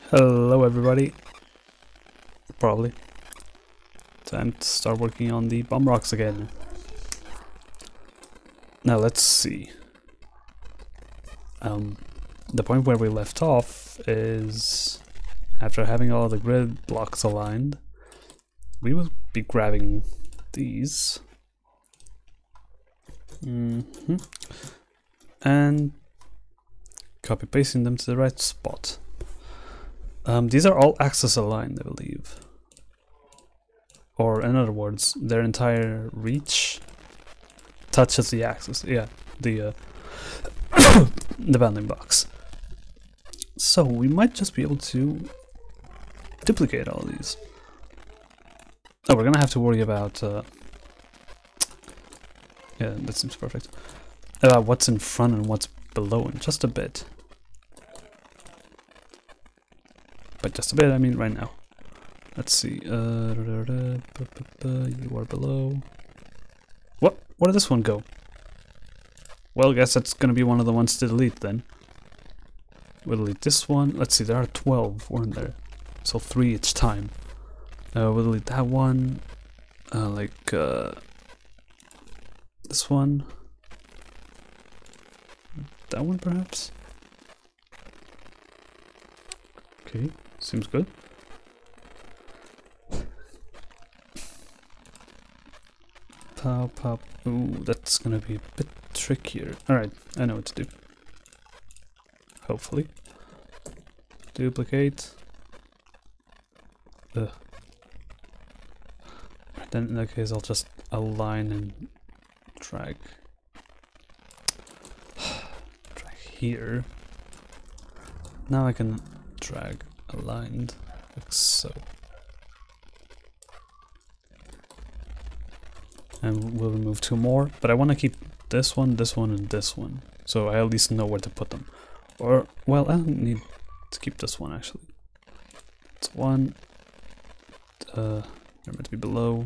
Hello everybody. Probably. Time to start working on the bomb rocks again. Now let's see. The point where we left off is after having all the grid blocks aligned, we will be grabbing these. And copy pasting them to the right spot. These are all axis aligned, I believe. Or in other words, their entire reach touches the axis. Yeah, the the bounding box. So we might just be able to duplicate all these. Oh, we're gonna have to worry about yeah, that seems perfect. About what's in front and what's below in just a bit. But just a bit, I mean right now. Let's see. You are below. What? Where did this one go? Well, I guess that's gonna be one of the ones to delete then. We'll delete this one. Let's see, there are 12, weren't there? So 3 each time. We'll delete that one. This one. That one perhaps? Okay, seems good. Pop, pop. Ooh, that's gonna be a bit trickier. Alright, I know what to do. Hopefully. Duplicate. Ugh. Then in that case I'll just align and drag. Drag here. Now I can drag aligned like so. And we'll remove 2 more, but I want to keep this one, and this one, so I at least know where to put them. Or, well, I don't need to keep this one actually. It's 1. They're meant to be below.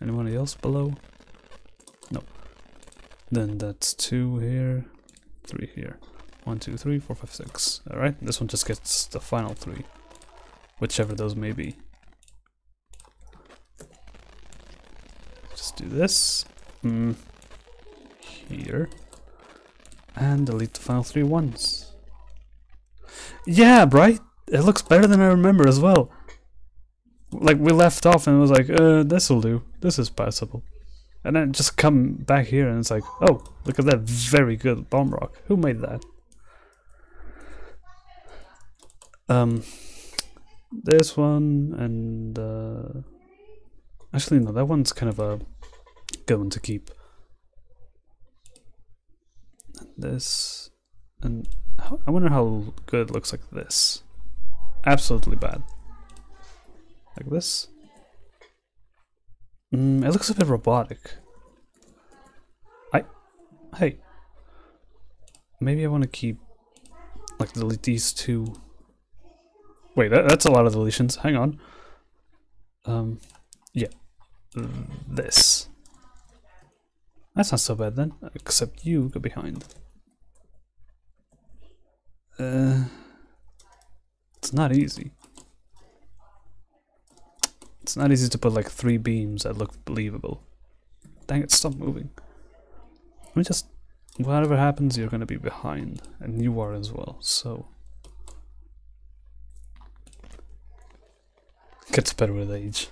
Anybody else below? No. Then that's 2 here, 3 here. 1, 2, 3, 4, 5, 6. Alright, this one just gets the final 3. Whichever those may be. Just do this. Here. And delete the final 3 ones. Yeah, right? It looks better than I remember as well. Like, we left off and it was like, this'll do. This is passable. And then just come back here and it's like, oh, look at that very good bomb rock. Who made that? This one and actually no, that one's kind of a good one to keep. And this, and I wonder how good it looks like this. Absolutely bad. Like this. It looks a bit robotic. Hey, maybe I want to keep, like, delete these 2. Wait, that's a lot of deletions. Hang on. Yeah. This. That's not so bad then, except you go behind. It's not easy. It's not easy to put like 3 beams that look believable. Dang it, stop moving. Let me just... Whatever happens, you're gonna be behind. And you are as well, so... Gets better with age.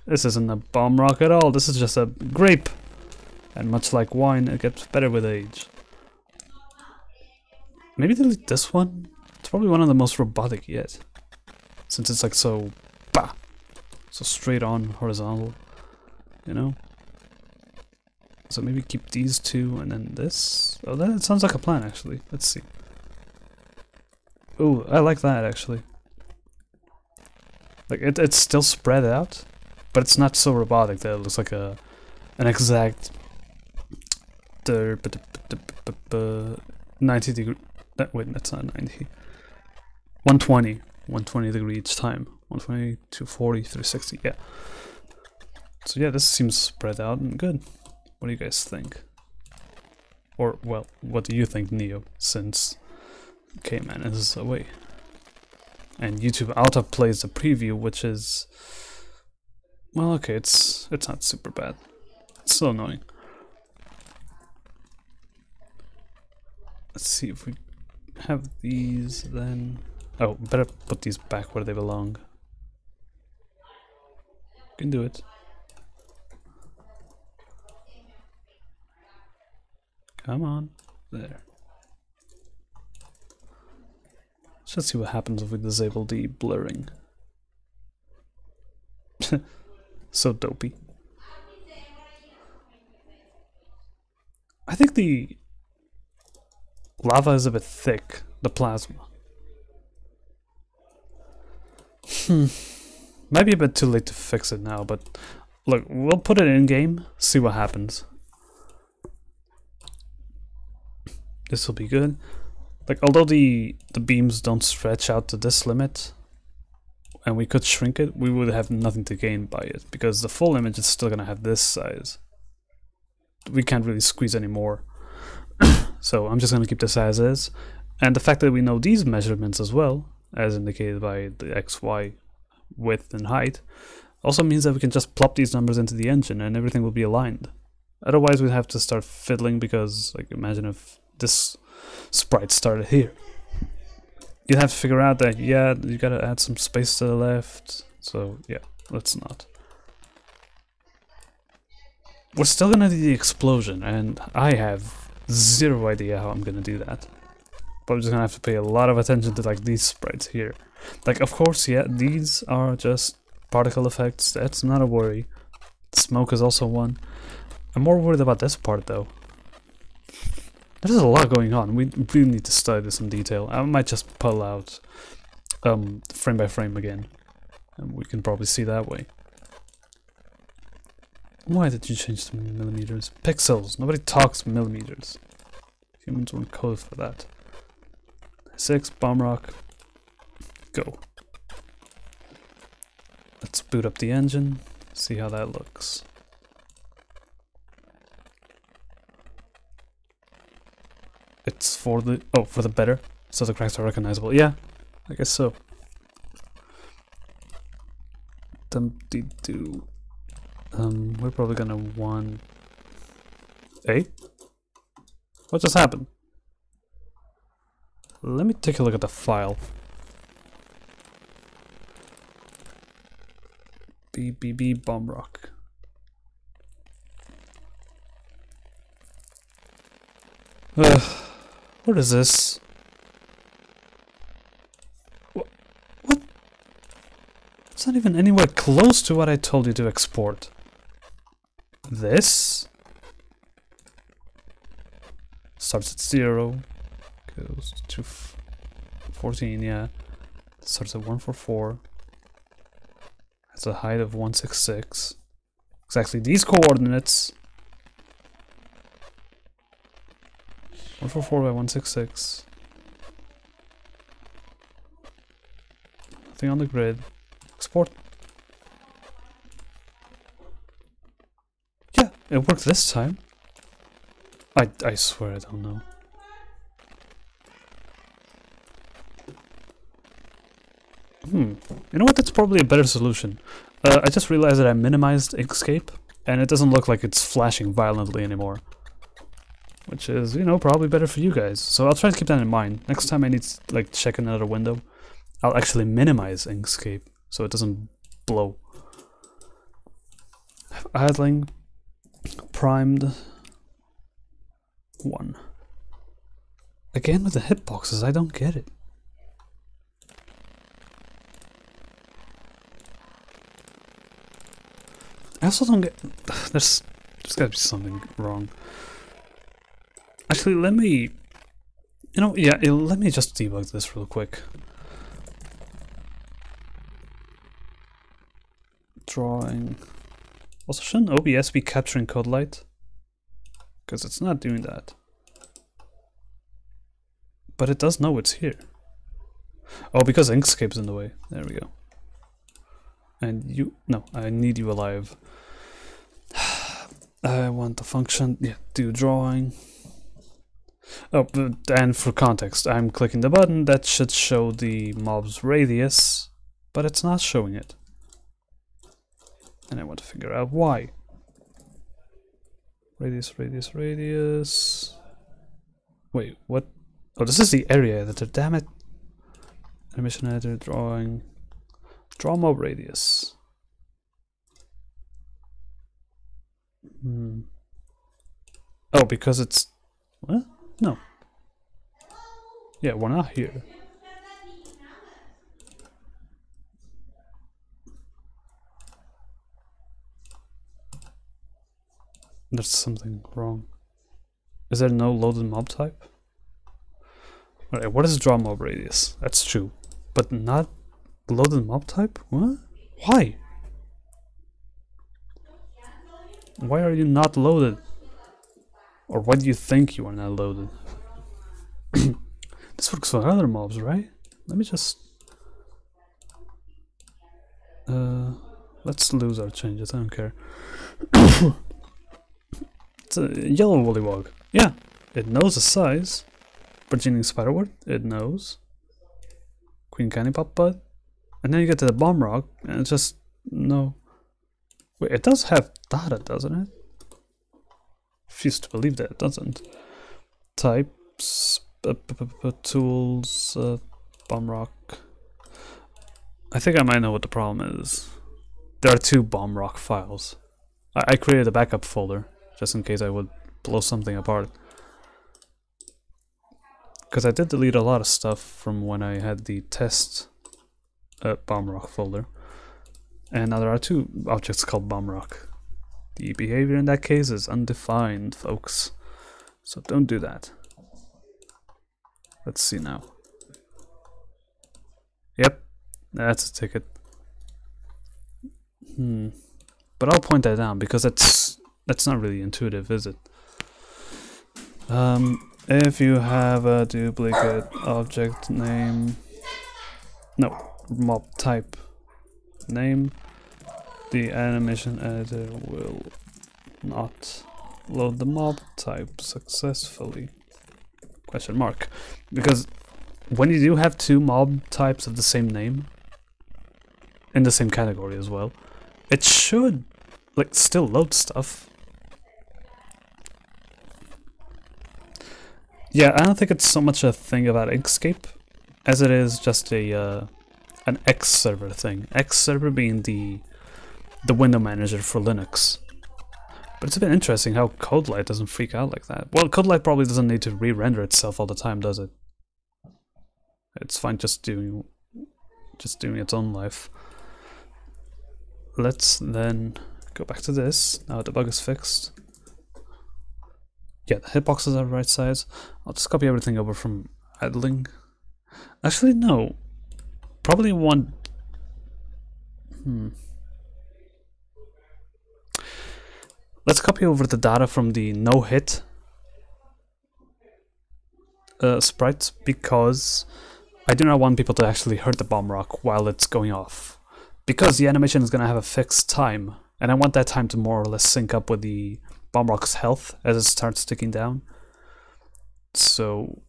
This isn't a bomb rock at all, this is just a grape. And much like wine, it gets better with age. Maybe delete this one? It's probably one of the most robotic yet. Since it's like so... Bah! So straight on, horizontal. You know? So maybe keep these 2 and then this. Oh, that sounds like a plan actually. Let's see. Ooh, I like that actually. Like it's still spread out, but it's not so robotic that it looks like an exact 90 degree. Wait, that's not 90. 120 degree each time. 120, 240, 360. Yeah. So yeah, this seems spread out and good. What do you guys think? Or, well, what do you think, Neo, since K-Man is away? and YouTube autoplays the preview, which is, well, okay, it's not super bad. It's still annoying. Let's see if we have these then. Oh, better put these back where they belong. Can do it. Come on, there. Let's see what happens if we disable the blurring. So dopey. I think the lava is a bit thick, the plasma. Might be a bit too late to fix it now, but look, we'll put it in game, see what happens. This will be good. Like, although the beams don't stretch out to this limit, and we could shrink it, we would have nothing to gain by it, because the full image is still gonna have this size. We can't really squeeze any more. So I'm just gonna keep this as is. And the fact that we know these measurements as well, as indicated by the XY width and height, also means that we can just plop these numbers into the engine and everything will be aligned. Otherwise we'd have to start fiddling, because, like, imagine if this sprite started here. You'd have to figure out that, yeah, you gotta add some space to the left. So yeah, let's not. We're still gonna do the explosion, and I have zero idea how I'm gonna do that. But I'm just gonna have to pay a lot of attention to, like, these sprites here. Like, of course, yeah, these are just particle effects. That's not a worry. Smoke is also one. I'm more worried about this part, though. There's a lot going on. We really need to study this in detail. I might just pull out frame by frame again, and we can probably see that way. Why did you change to millimeters? Pixels. Nobody talks millimeters. Humans weren't coded for that. 6 bomb rock. Go. Let's boot up the engine. See how that looks. It's for the better, so the cracks are recognizable. Yeah, I guess so. Dum-dee-doo. We're probably gonna want. Hey, what just happened? Let me take a look at the file. BBB bomb rock. What is this? What? It's not even anywhere close to what I told you to export. This starts at 0, goes to 14, yeah. Starts at 144. Has a height of 166. Exactly these coordinates. 144 by 166. Nothing on the grid. Export. Yeah, it worked this time. I swear I don't know. You know what? That's probably a better solution. I just realized that I minimized Inkscape, and it doesn't look like it's flashing violently anymore. Which is, you know, probably better for you guys. So I'll try to keep that in mind. Next time I need to, like, check another window, I'll actually minimize Inkscape so it doesn't blow. Idling, primed, 1. Again with the hitboxes, I don't get it. I also don't get. There's gotta be something wrong. Actually, let me. You know, yeah, let me just debug this real quick. Drawing. Also, shouldn't OBS be capturing code light? Because it's not doing that. But it does know it's here. Oh, because Inkscape's in the way. There we go. And you. No, I need you alive. I want the function. Yeah, do drawing. Oh, and for context, I'm clicking the button that should show the mob's radius, but it's not showing it. And I want to figure out why. Radius, radius, radius. Wait, what? Oh, this is the area editor, damn it. Animation editor, drawing. Draw mob radius. Oh, because it's... What? No. Yeah, we're not here. There's something wrong. Is there no loaded mob type? Alright, what is draw mob radius? That's true. But not loaded mob type? What? Why? Why are you not loaded? Or why do you think you are not loaded? This works for other mobs, right? Let me just... let's lose our changes, I don't care. It's a yellow woolywog. Yeah, it knows the size. Virginian Spiderwort, it knows. Queen Candy Pop Bud. And then you get to the Bomb Rock, and it's just... no. Wait, it does have data, doesn't it? Refuse to believe that it doesn't. Types, tools, Bomb Rock. I think I might know what the problem is. There are two Bomb Rock files. I created a backup folder, just in case I would blow something apart. Because I did delete a lot of stuff from when I had the test Bomb Rock folder. And now there are two objects called Bomb Rock. The behavior in that case is undefined, folks. So don't do that. Let's see now. Yep, that's a ticket. But I'll point that down because that's not really intuitive, is it? If you have a duplicate object name, no, mob type name, the animation editor will not load the mob type successfully. Question mark. Because when you do have two mob types of the same name, in the same category as well, it should like still load stuff. Yeah, I don't think it's so much a thing about Inkscape as it is just a an X server thing. X server being the window manager for Linux. But it's a bit interesting how CodeLight doesn't freak out like that. Well, CodeLight probably doesn't need to re-render itself all the time, does it? It's fine just doing its own life. Let's then go back to this. Now the bug is fixed. Yeah, the hitboxes are the right size. I'll just copy everything over from idling. Actually, no. Probably want... Let's copy over the data from the no-hit sprites, because I do not want people to actually hurt the bomb rock while it's going off. Because the animation is going to have a fixed time, and I want that time to more or less sync up with the bomb rock's health as it starts ticking down. So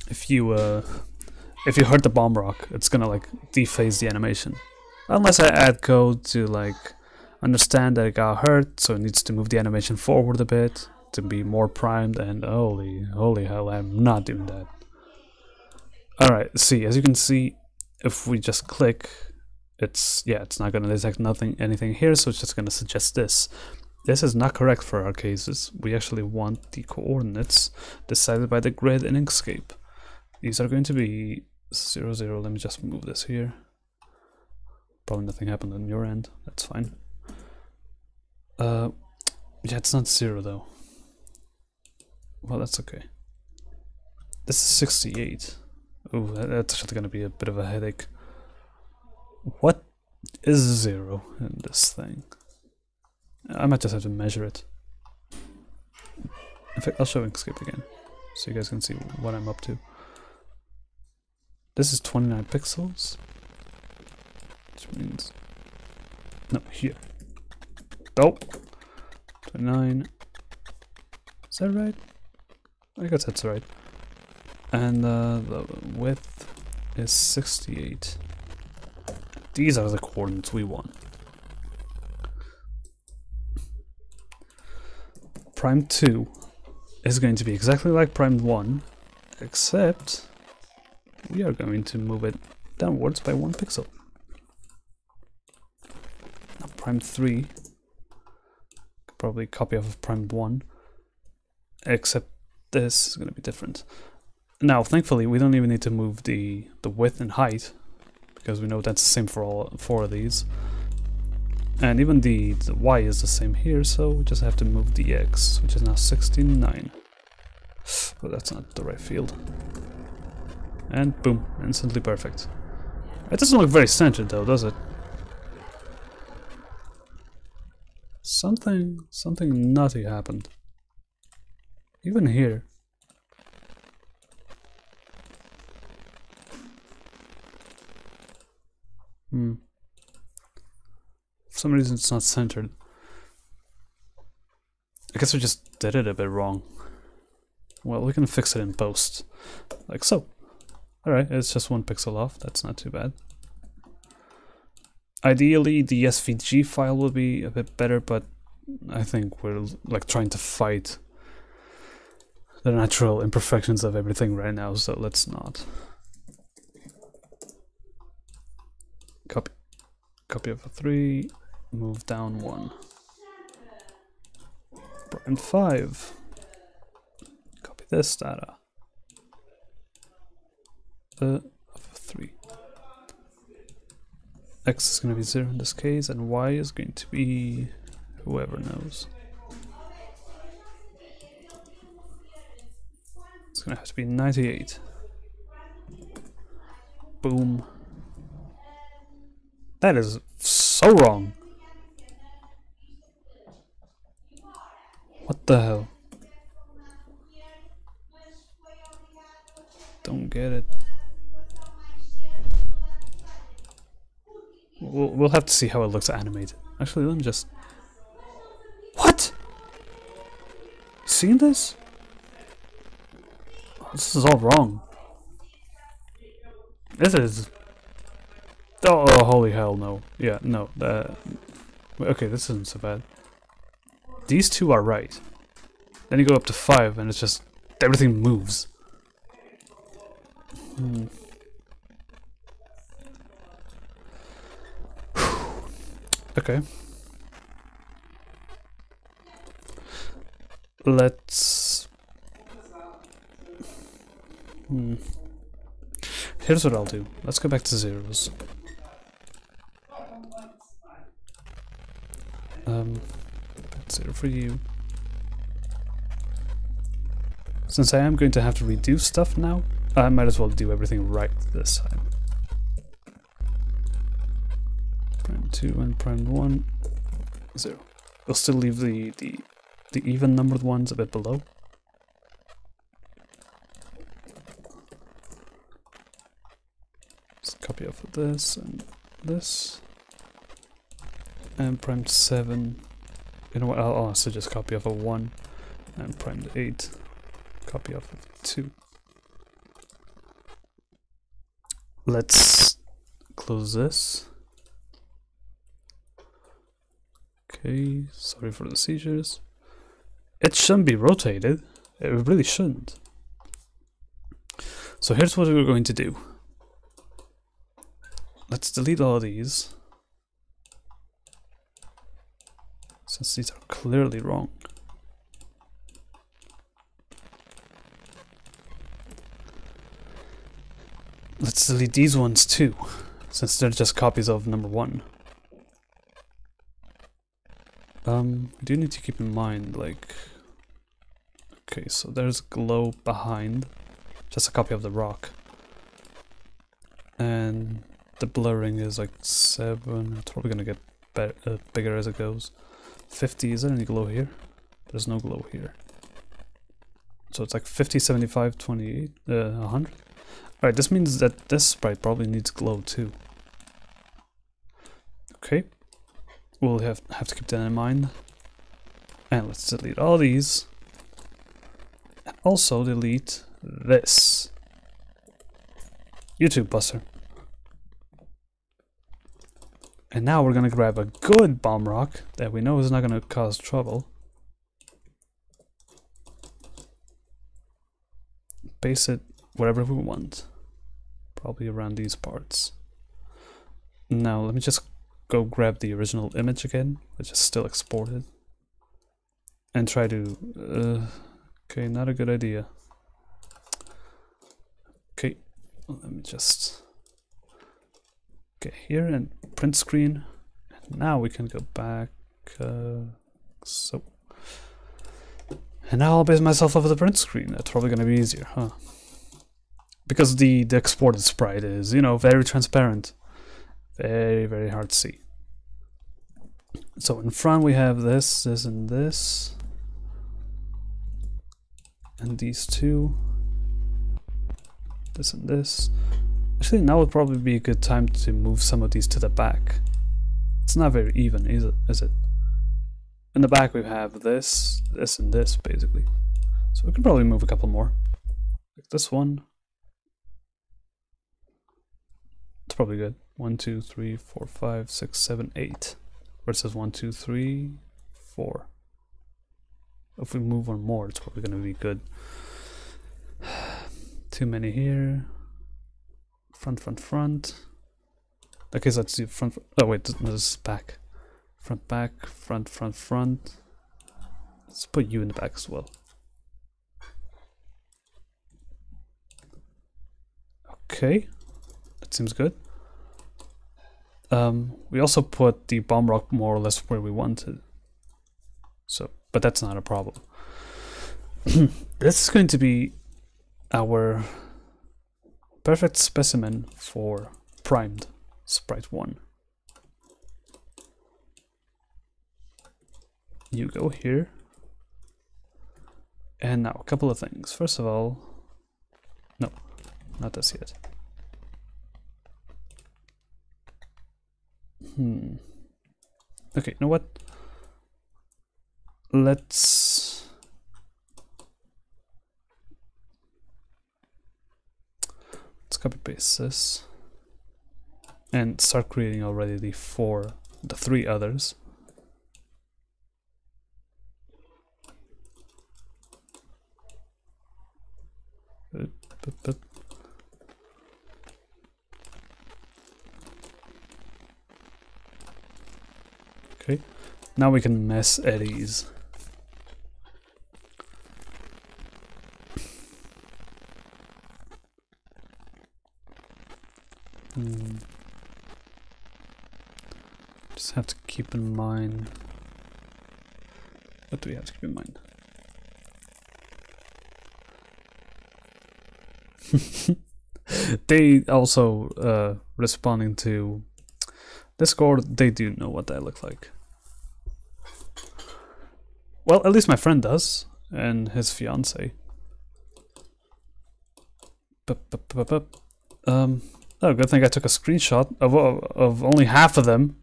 if you hurt the bomb rock, it's gonna like dephase the animation. Unless I add code to like understand that it got hurt, so it needs to move the animation forward a bit to be more primed, and holy hell, I'm not doing that. Alright, see, as you can see, if we just click, it's not gonna detect anything here, so it's just gonna suggest this. This is not correct for our cases. We actually want the coordinates decided by the grid in Inkscape. These are going to be 0, 0. Let me just move this here. Probably nothing happened on your end. That's fine. Yeah, it's not 0 though. Well, that's okay. This is 68. Ooh, that's actually going to be a bit of a headache. What is 0 in this thing? I might just have to measure it. In fact, I'll show Inkscape again, so you guys can see what I'm up to. This is 29 pixels, which means... no, here. Oh! 29... is that right? I guess that's right. And the width is 68. These are the coordinates we want. Prime 2 is going to be exactly like prime 1, except we are going to move it downwards by 1 pixel. Now prime 3, probably copy of prime 1, except this is going to be different. Now, thankfully, we don't even need to move the width and height, because we know that's the same for all 4 of these. And even the y is the same here, so we just have to move the x, which is now 69. But that's not the right field. And boom, instantly perfect. It doesn't look very centered though, does it? Something nutty happened. Even here. For some reason it's not centered. I guess we just did it a bit wrong. Well, we can fix it in post. Like so. Alright, it's just 1 pixel off, that's not too bad. Ideally, the SVG file will be a bit better, but I think we're like trying to fight the natural imperfections of everything right now, so let's not. Copy of a 3, move down 1. Prime 5. Copy this data. Of 3. X is going to be 0 in this case, and Y is going to be whoever knows. It's going to have to be 98. Boom. That is so wrong. What the hell? Don't get it. We'll have to see how it looks animated. Actually, let me just... What? Seen this? Oh, this is all wrong. This is... Oh, holy hell, no. Yeah, no. Okay, this isn't so bad. These 2 are right. Then you go up to 5 and it's just... everything moves. Okay. Let's... Here's what I'll do. Let's go back to zeros. That's 0 for you. Since I am going to have to redo stuff now, I might as well do everything right this time. Prime 2 and prime 1, 0. We'll still leave the even numbered ones a bit below. Let's copy off of this and this. And prime 7. You know what? I'll also just copy off of 1 and prime 8. Copy off of 2. Let's close this. Okay, sorry for the seizures. It shouldn't be rotated. It really shouldn't. So here's what we're going to do. Let's delete all of these, since these are clearly wrong. Let's delete these ones too, since they're just copies of number 1. We do need to keep in mind, like... Okay, so there's glow behind, just a copy of the rock. And the blurring is like 7, it's probably gonna get bigger as it goes. 50, is there any glow here? There's no glow here. So it's like 50, 75, 28, 100. Alright, this means that this sprite probably needs glow too. Okay. We'll have to keep that in mind. And let's delete all these. also delete this. YouTube buster. And now we're gonna grab a good bomb rock that we know is not gonna cause trouble. Base it wherever we want. Probably around these parts. Now let me just go grab the original image again, which is still exported. And try to... okay, not a good idea. Okay, let me just... get here and print screen. And now we can go back. So... and now I'll base myself over the print screen. That's probably going to be easier, huh? Because the exported sprite is, you know, very transparent. Very, very hard to see. So in front we have this, this, and this. And these two. This and this. Actually, now would probably be a good time to move some of these to the back. It's not very even, is it? In the back we have this, this, and this, basically. So we can probably move a couple more. Like this one. It's probably good. 1, 2, 3, 4, 5, 6, 7, 8. Versus 1, 2, 3, 4. If we move one more, it's probably going to be good. Too many here. Front, front, front. Okay, so let's do front. Oh wait, this is back. Front, back, front, front, front. Let's put you in the back as well. Okay, that seems good. We also put the bomb rock more or less where we wanted. So, but that's not a problem. This is going to be our perfect specimen for primed sprite 1. You go here. And now a couple of things. First of all, no, not this yet. Okay, you know what? Let's copy paste this and start creating already the 3 others. Okay, now we can mess eddies. Just have to keep in mind. What do we have to keep in mind? They also responding to Discord, they do know what I look like. Well, at least my friend does, and his fiance. Oh, good thing I took a screenshot of only half of them.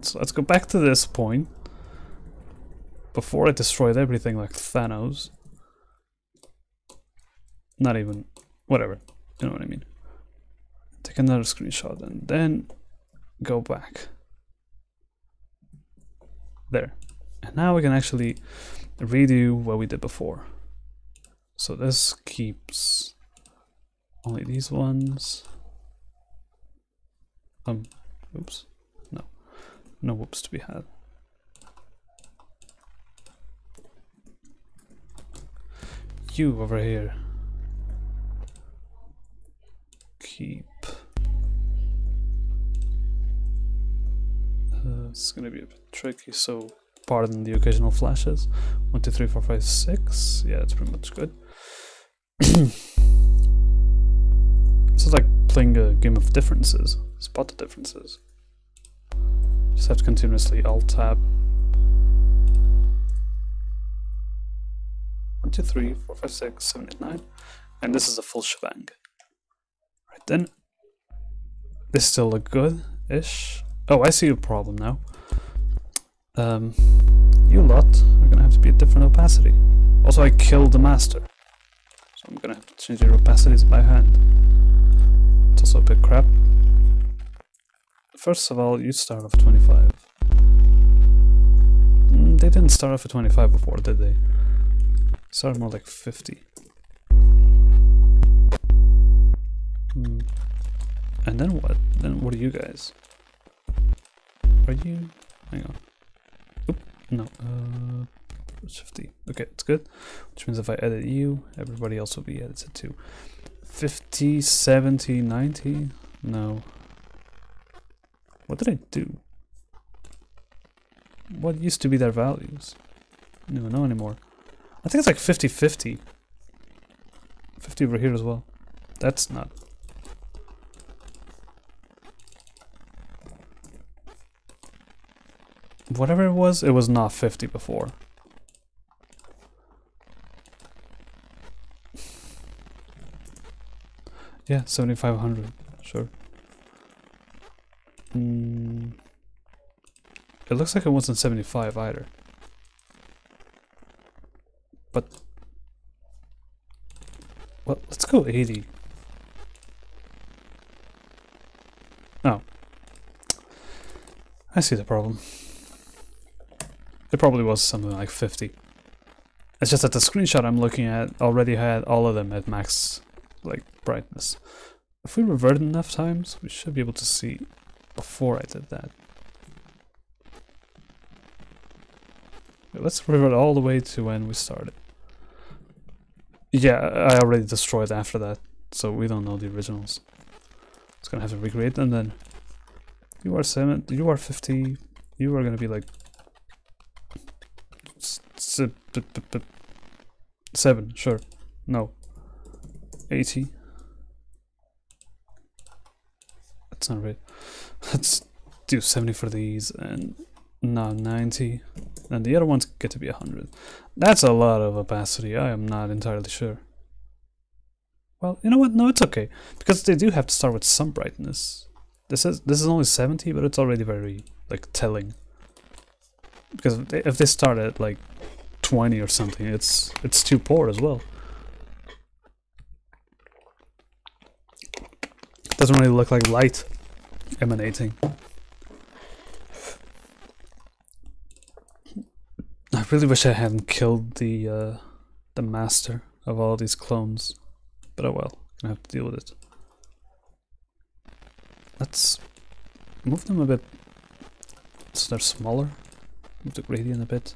So let's go back to this point before I destroyed everything like Thanos. Not even, whatever, you know what I mean. Take another screenshot and then go back. There. And now we can actually redo what we did before. So this keeps only these ones. Oops. No whoops to be had. You over here. Keep. It's gonna be a bit tricky, so pardon the occasional flashes. 1, 2, 3, 4, 5, 6. Yeah, that's pretty much good. This is like playing a game of differences. Spot the differences. Just have to continuously Alt-Tab. 1, 2, 3, 4, 5, 6, 7, 8, 9. And this is a full shebang. Right then. This still look good-ish. Oh, I see a problem now. you lot are gonna have to be a different opacity. Also, I killed the master, so I'm gonna have to change your opacities by hand. It's also a bit crap. First of all, you start off at 25. They didn't start off at 25 before, did they? Started more like 50. And then what? Then what are you guys? Are you... hang on. Oop, no. 50. Okay, it's good. Which means if I edit you, everybody else will be edited too. 50, 70, 90? No. What did I do? What used to be their values? I don't even know anymore. I think it's like 50-50. 50 over here as well. That's not... whatever it was not 50 before. Yeah, 7500, sure. It looks like it wasn't 75 either. But... well, let's go 80. Oh. I see the problem. It probably was something like 50. It's just that the screenshot I'm looking at already had all of them at max, like, brightness. If we revert enough times, we should be able to see before I did that. Let's revert all the way to when we started. Yeah, I already destroyed after that, so we don't know the originals. It's gonna have to recreate them then. You are 7, you are 50, you are gonna be like 7, sure. No. 80. That's not right. Let's do 70 for these and now 90. And the other ones get to be 100. That's a lot of opacity. I am not entirely sure. Well, you know what? No, it's okay. Because they do have to start with some brightness. This is only 70, but it's already very, like, telling. Because if they start at, like, 20 or something, it's too poor as well. It doesn't really look like light emanating. I really wish I hadn't killed the master of all these clones, but oh well, gonna have to deal with it. Let's move them a bit so they're smaller. Move the gradient a bit.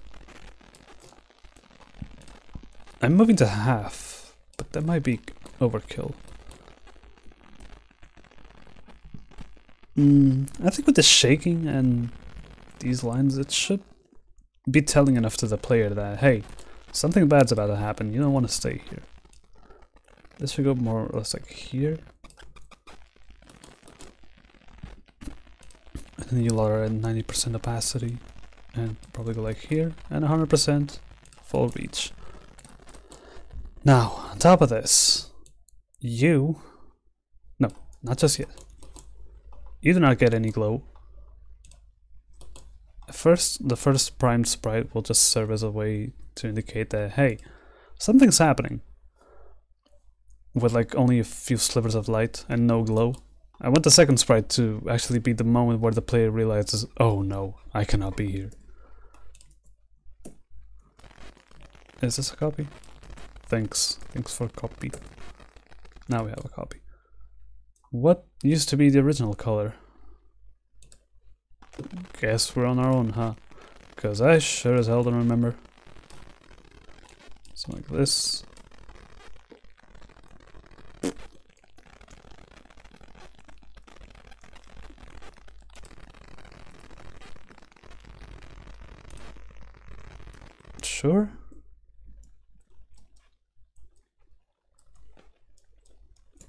I'm moving to half, but that might be overkill. I think with the shaking and these lines, it should be telling enough to the player that, hey, something bad's about to happen, you don't want to stay here. This should go more or less like here. And then you'll are at 90% opacity, and probably go like here, and 100% full reach. Now, on top of this, no, not just yet. You do not get any glow. The first primed sprite will just serve as a way to indicate that, hey, something's happening. With like only a few slivers of light and no glow. I want the second sprite to actually be the moment where the player realizes, oh no, I cannot be here. Is this a copy? Thanks for copy. Now we have a copy. What used to be the original color? Guess we're on our own, huh? Because I sure as hell don't remember. Something like this. Sure.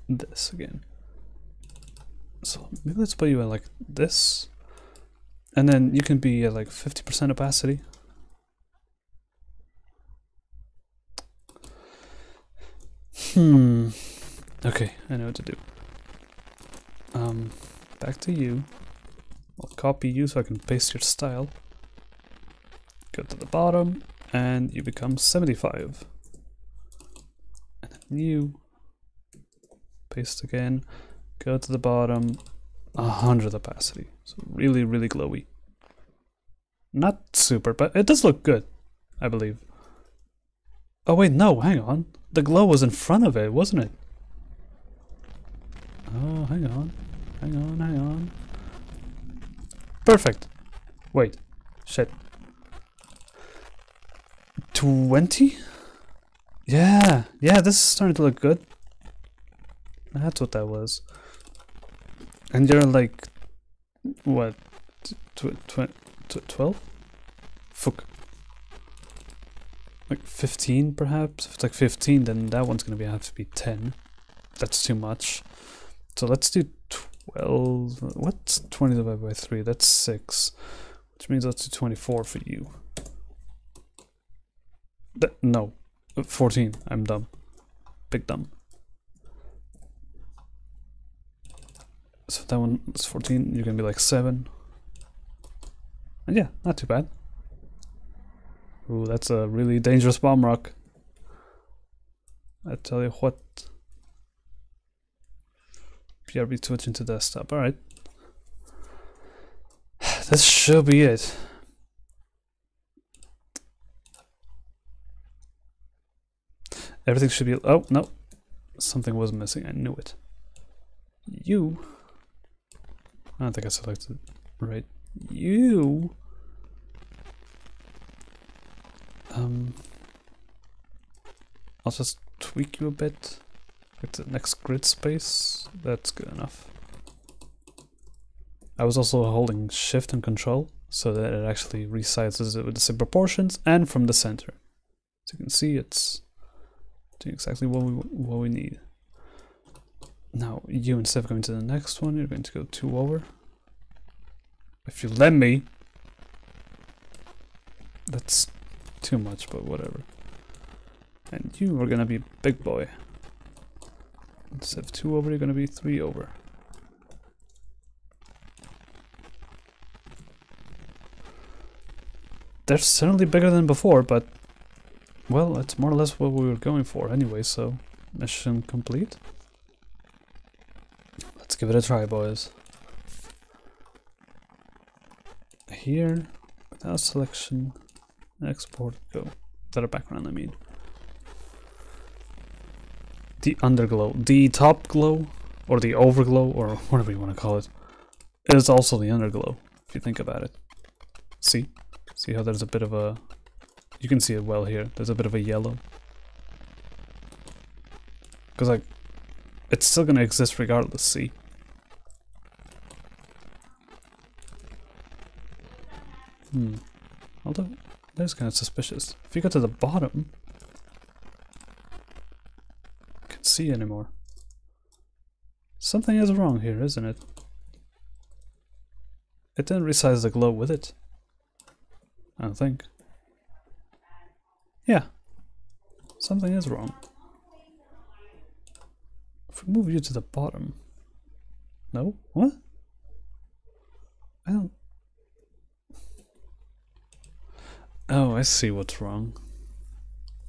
This again. So maybe let's put you at like this. And then you can be at like 50% opacity. Okay, I know what to do. Back to you. I'll copy you so I can paste your style. Go to the bottom, and you become 75. And then you paste again. Go to the bottom, 100 opacity. So really, really glowy. Not super, but it does look good, I believe. Oh wait, no, hang on. The glow was in front of it, wasn't it? Oh, hang on. Hang on, hang on. Perfect. Wait. Shit. 20? Yeah, yeah, this is starting to look good. That's what that was. And you're like, what, 12? Fuck. Like 15 perhaps? If it's like 15, then that one's gonna have to be 10. That's too much. So let's do 12. What's 20 divided by 3? That's 6. Which means let's do 24 for you. No. 14. I'm dumb. Big dumb. So that one is 14. You're gonna be like 7. And yeah, not too bad. Ooh, that's a really dangerous bomb rock. I tell you what. PRB switching to desktop. Alright. This should be it. Everything should be. Oh, no. Something was missing. I knew it. You. I don't think I selected right. You. I'll just tweak you a bit. Get the next grid space. That's good enough. I was also holding shift and control so that it actually resizes it with the same proportions and from the center. So you can see it's doing exactly what we need. Now you, instead of going to the next one, you're going to go 2 over. If you let me. That's too much, but whatever. And you are gonna be big boy. Instead of 2 over, you're gonna be 3 over. They're certainly bigger than before, but well, it's more or less what we were going for anyway, so mission complete. Let's give it a try, boys. Here, without selection, export, go. Without a background, I mean. The underglow, the top glow, or the overglow, or whatever you want to call it, is also the underglow, if you think about it. See? See how there's a bit of a... You can see it well here. There's a bit of a yellow. Because, like, it's still going to exist regardless, see? Although, that's kind of suspicious. If you go to the bottom... see anymore. Something is wrong here, isn't it? It didn't resize the glow with it. I don't think. Yeah. Something is wrong. If we move you to the bottom. No? What? I don't... Oh, I see what's wrong.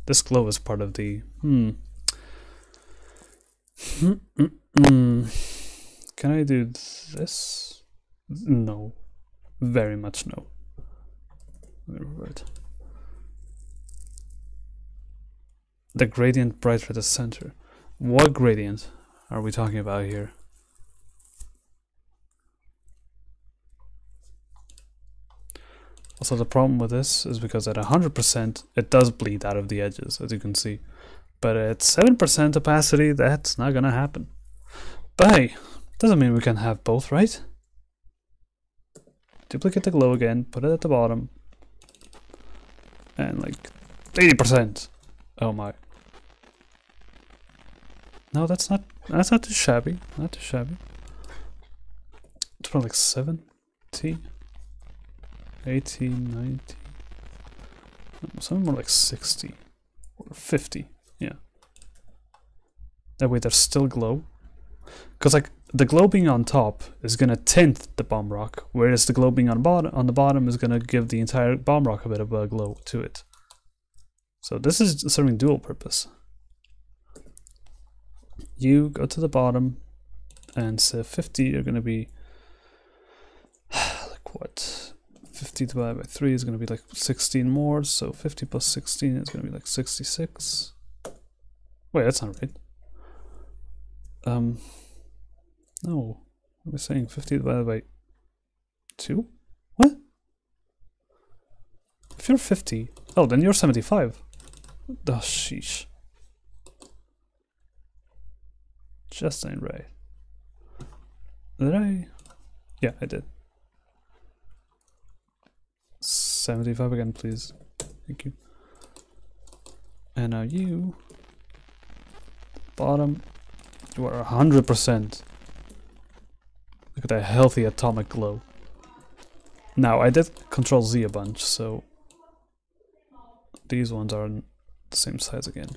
This glow is part of the... Can I do this? No. Very much no. Let me revert. The gradient brighter at the center. What gradient are we talking about here? Also, the problem with this is because at 100% it does bleed out of the edges, as you can see. But at 7% opacity, that's not gonna happen. But hey, doesn't mean we can have both, right? Duplicate the glow again, put it at the bottom. And like 80%. Oh my. No, that's not too shabby. Not too shabby. It's probably like 70, 80, 90. Something more like 60 or 50. Yeah. That way there's still glow. Because like the glow being on top is gonna tint the bomb rock, whereas the glow being on the bottom is gonna give the entire bomb rock a bit of a glow to it. So this is serving dual purpose. You go to the bottom and say 50, you're gonna be like what? 50 divided by 3 is gonna be like 16 more, so 50 plus 16 is gonna be like 66. Wait, that's not right. No, I was saying 50 divided by 2? What? If you're 50, oh, then you're 75. Oh, sheesh. Just ain't right. Did I? Yeah, I did. 75 again, please. Thank you. And now you, bottom, you are 100%. Look at that healthy atomic glow. Now, I did Control Z a bunch, so these ones are the same size again.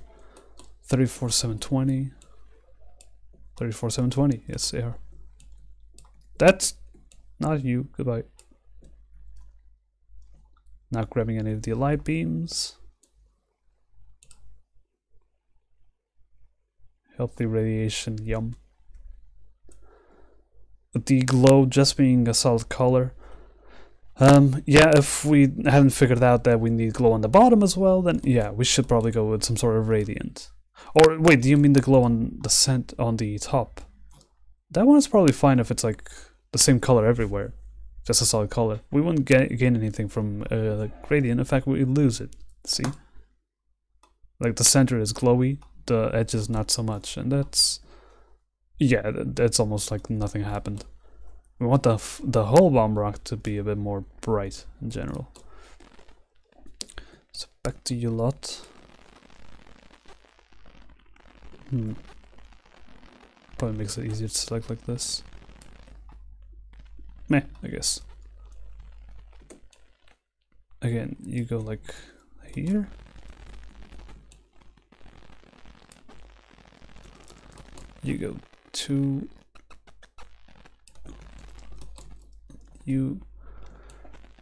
34,720. 34,720. Yes, they are. That's not you. Goodbye. Not grabbing any of the light beams. Healthy radiation, yum. The glow just being a solid color. Yeah, if we hadn't figured out that we need glow on the bottom as well, then yeah, we should probably go with some sort of radiant. Or wait, do you mean the glow on the top? That one is probably fine if it's like the same color everywhere, just a solid color. We wouldn't gain anything from the gradient. In fact, we lose it. See, like the center is glowy, the edges not so much, and that's, yeah, that's almost like nothing happened. We want the whole bomb rock to be a bit more bright in general. So back to you lot. Probably makes it easier to select like this. Meh, I guess. Again, you go like here. You go 2. You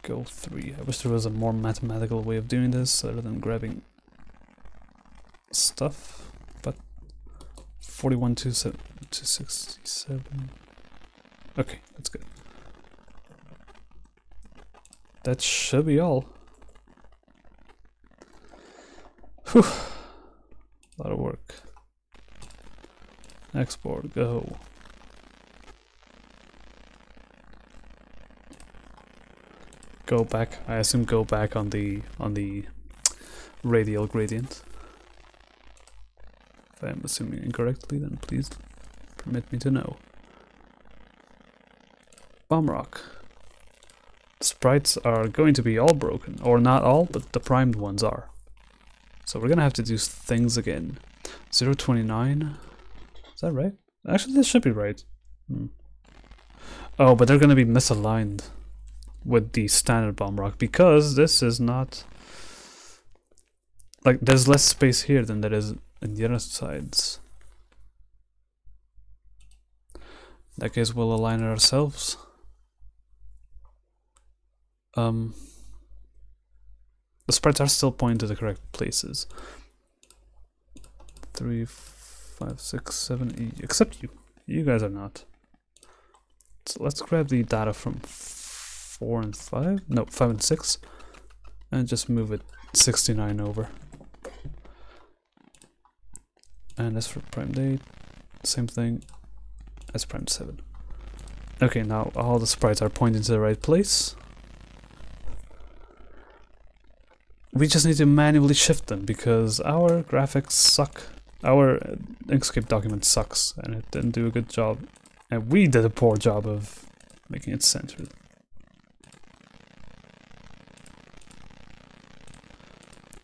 go 3. I wish there was a more mathematical way of doing this other than grabbing stuff, but 41 to 67. Okay, that's good. That should be all. Whew. A lot of work. Export, go. Go back. I assume go back on the radial gradient. If I'm assuming incorrectly, then please permit me to know. Bomb rock. The sprites are going to be all broken, or not all, but the primed ones are. So we're gonna have to do things again. 029. Is that right? Actually, this should be right. Oh, but they're gonna be misaligned with the standard bomb rock because this is not, like, there's less space here than there is in the other sides. In that case, we'll align it ourselves. The sprites are still pointing to the correct places. 3, 5, 6, 7, 8, except you. You guys are not. So let's grab the data from 4 and 5, no, 5 and 6, and just move it 69 over. And as for prime 8, same thing as prime 7. Okay, now all the sprites are pointing to the right place. We just need to manually shift them because our graphics suck. Our Inkscape document sucks and it didn't do a good job. And we did a poor job of making it centered.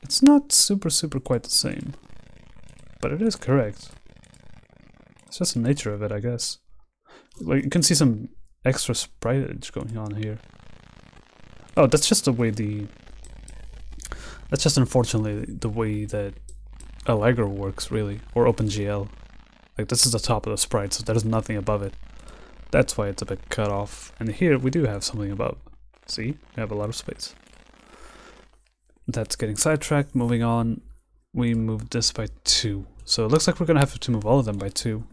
It's not super quite the same, but it is correct. It's just the nature of it, I guess. Like, you can see some extra spritage going on here. Oh, that's just the way that's just unfortunately the way that Allegro works, really, or OpenGL. Like, this is the top of the sprite, so there's nothing above it. That's why it's a bit cut off. And here we do have something above. See, we have a lot of space. That's getting sidetracked. Moving on, we moved this by 2. So it looks like we're gonna have to move all of them by 2.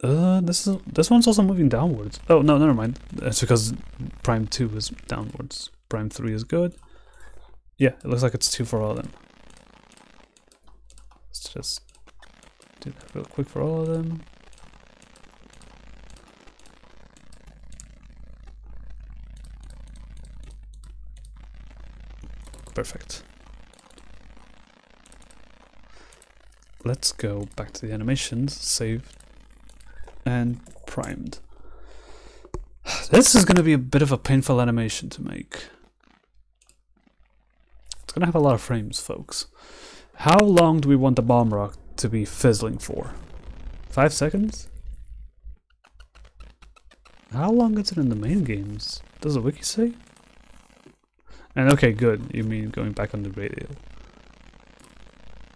This one's also moving downwards. Oh no, never mind. That's because prime 2 is downwards. Prime 3 is good. Yeah, it looks like it's 2 for all of them. Let's just do that real quick for all of them. Perfect. Let's go back to the animations, saved and primed. This is going to be a bit of a painful animation to make. It's going to have a lot of frames, folks. How long do we want the bomb rock to be fizzling for? 5 seconds? How long is it in the main games? Does the wiki say? And okay, good. You mean going back on the radio.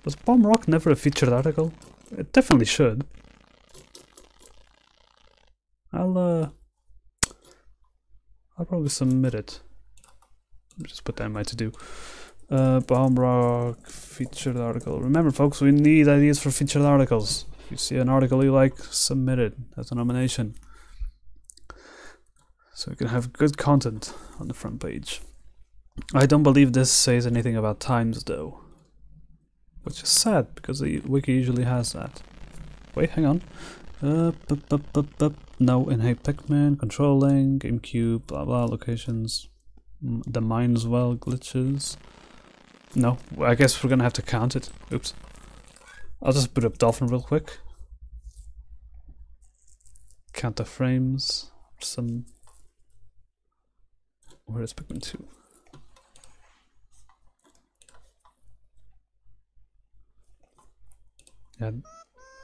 Was bomb rock never a featured article? It definitely should. I'll probably submit it. Just put that in my to-do. Bomb rock featured article. Remember, folks, we need ideas for featured articles. If you see an article you like, submit it as a nomination. So we can have good content on the front page. I don't believe this says anything about times, though. Which is sad, because the wiki usually has that. Wait, hang on. No, in Hey Pikmin, controlling, GameCube, blah blah, locations, the mine as well, glitches. No, I guess we're gonna have to count it. Oops. I'll just boot up Dolphin real quick. Count the frames. Where is Pikmin 2? Yeah.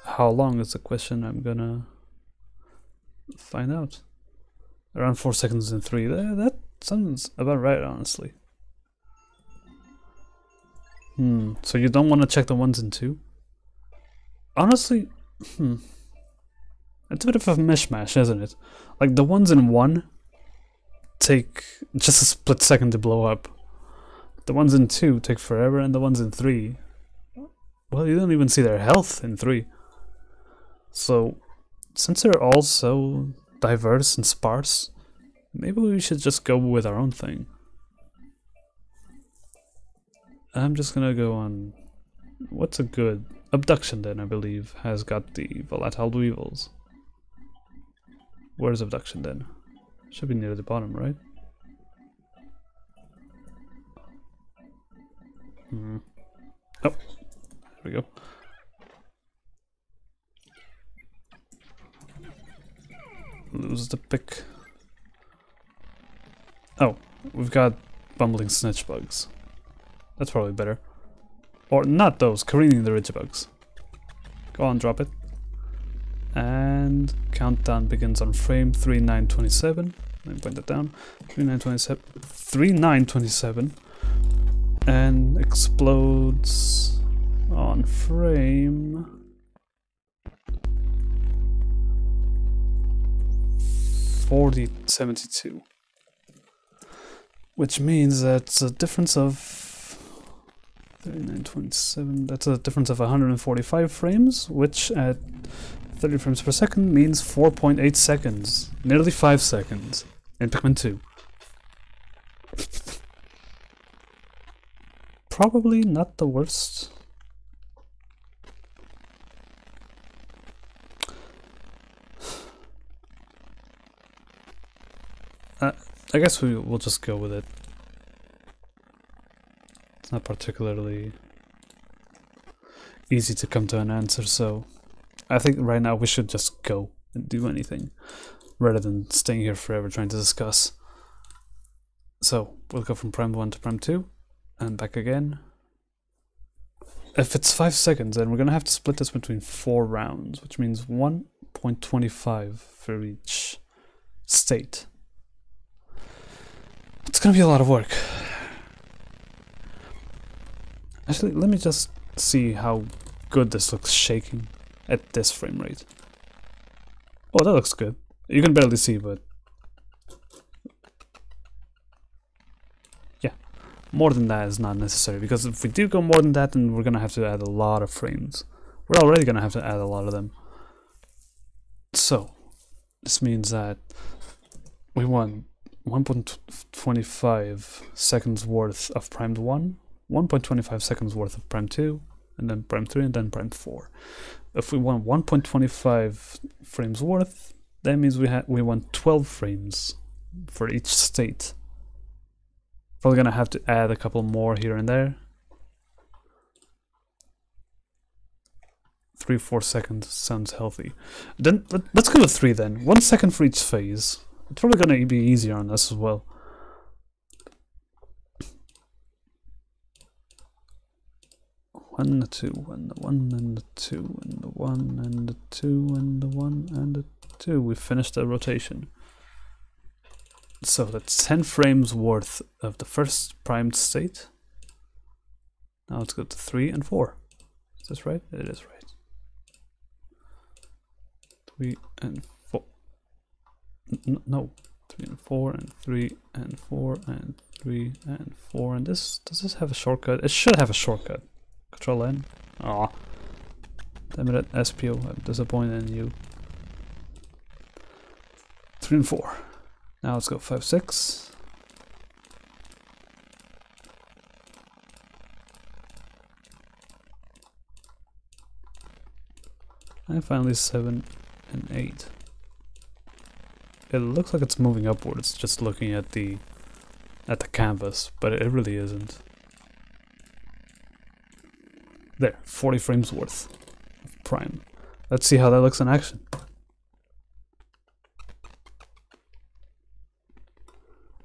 How long is the question? I'm gonna find out. Around 4 seconds in 3. That sounds about right, honestly. So you don't want to check the ones in 2? Honestly, it's a bit of a mishmash, isn't it? Like the ones in 1 take just a split second to blow up. The ones in 2 take forever, and the ones in 3, well, you don't even see their health in 3. So, since they're all so diverse and sparse, maybe we should just go with our own thing. I'm just gonna go on... What's a good... Abduction, then, I believe, has got the volatile weevils. Where's Abduction, then? Should be near the bottom, right? Oh, there we go. Lose the pick. Oh, we've got bumbling snitch bugs. That's probably better. Or not those, careening the ridge bugs. Go on, drop it. And countdown begins on frame 3927. Let me point that down. 3927. 3927. And explodes on frame 4072. Which means that's a difference of 3927. That's a difference of 145 frames, which at 30 frames per second means 4.8 seconds. Nearly 5 seconds in Pikmin 2. Probably not the worst. I guess we'll just go with it. It's not particularly easy to come to an answer, so I think right now we should just go and do anything rather than staying here forever trying to discuss. So we'll go from prime 1 to prime 2 and back again. If it's 5 seconds, then we're gonna have to split this between 4 rounds, which means 1.25 for each state. It's gonna be a lot of work. Actually, let me just see how good this looks shaking at this frame rate. Oh, that looks good. You can barely see, but yeah, more than that is not necessary, because if we do go more than that, then we're gonna have to add a lot of frames. We're already gonna have to add a lot of them. So this means that we want 1.25 seconds worth of primed 1, 1.25 seconds worth of prime 2, and then prime 3, and then prime 4. If we want 1.25 frames worth, that means we want 12 frames for each state. Probably gonna have to add a couple more here and there. 3-4 seconds sounds healthy. Then let's go with 3 then. 1 second for each phase. It's probably gonna be easier on us as well. One and the 2, and the 1 and the 2, and the 1 and the 2, and the 1 and the 2. We finished the rotation. So that's 10 frames worth of the first primed state. Now let's go to 3 and 4. Is this right? It is right. 3 and 4. No. 3 and 4 and 3 and 4 and 3 and 4. And this, does this have a shortcut? It should have a shortcut. Control N. Aw. Damn it, SPO. I'm disappointed in you. 3 and 4. Now let's go 5, 6. And finally 7 and 8. It looks like it's moving upwards just looking at the canvas, but it really isn't. There, 40 frames worth of prime. Let's see how that looks in action.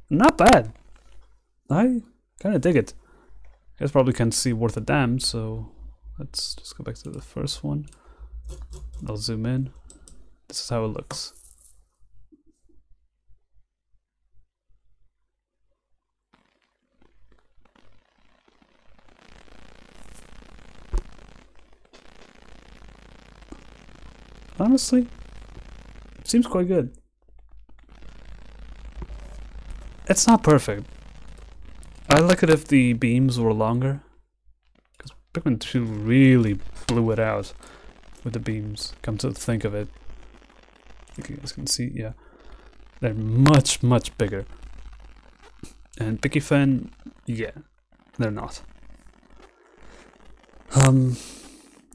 Not bad. I kind of dig it. You guys probably can't see worth a damn, so let's just go back to the first one. I'll zoom in. This is how it looks. Honestly, it seems quite good. It's not perfect. I like it if the beams were longer, because Pikmin 2 really blew it out with the beams, come to think of it. I think you guys can see, yeah. They're much, much bigger. And Pikifen, yeah, they're not.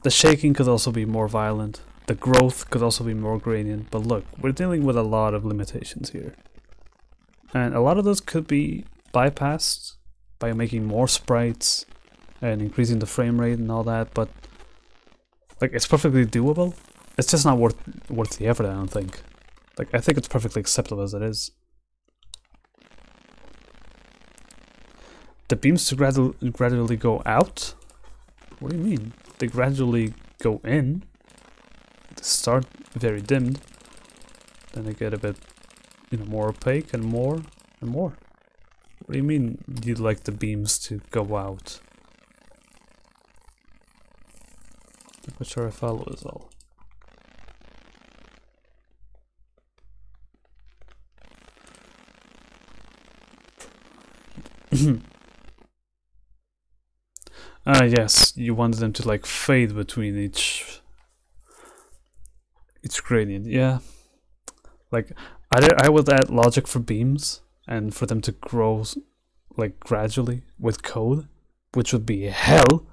The shaking could also be more violent. The growth could also be more gradient, but look, we're dealing with a lot of limitations here. And a lot of those could be bypassed by making more sprites and increasing the frame rate and all that, but like, it's perfectly doable. It's just not worth the effort, I don't think. Like, I think it's perfectly acceptable as it is. The beams to gradually go out? What do you mean? They gradually go in. They start very dimmed. Then they get a bit, you know, more opaque and more and more. What do you mean you'd like the beams to go out? I'm not sure I follow this all. Yes, you wanted them to like fade between each gradient. Yeah, like I would add logic for beams and for them to grow like gradually with code, which would be hell.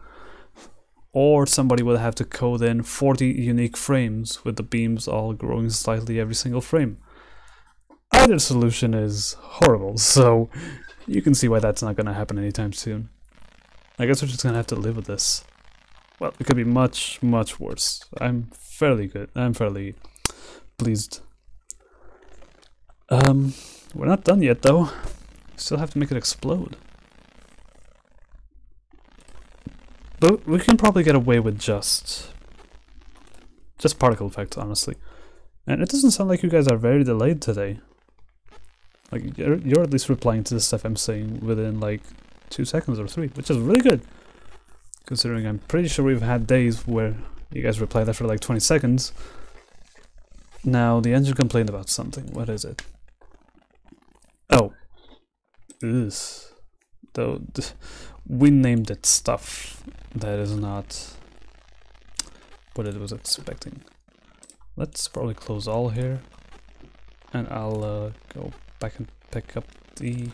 Or somebody would have to code in 40 unique frames with the beams all growing slightly every single frame. Either solution is horrible, so you can see why that's not going to happen anytime soon. I guess we're just going to have to live with this. Well, it could be much, much worse. I'm fairly pleased. We're not done yet though. Still have to make it explode. But we can probably get away with just particle effects, honestly. And it doesn't sound like you guys are very delayed today. Like, you're at least replying to the stuff I'm saying within like 2 seconds or 3, which is really good. Considering I'm pretty sure we've had days where you guys replied after like 20 seconds. Now, the engine complained about something. What is it? Oh. Ugh. Though, we named it stuff that is not what it was expecting. Let's probably close all here. And I'll go back and pick up the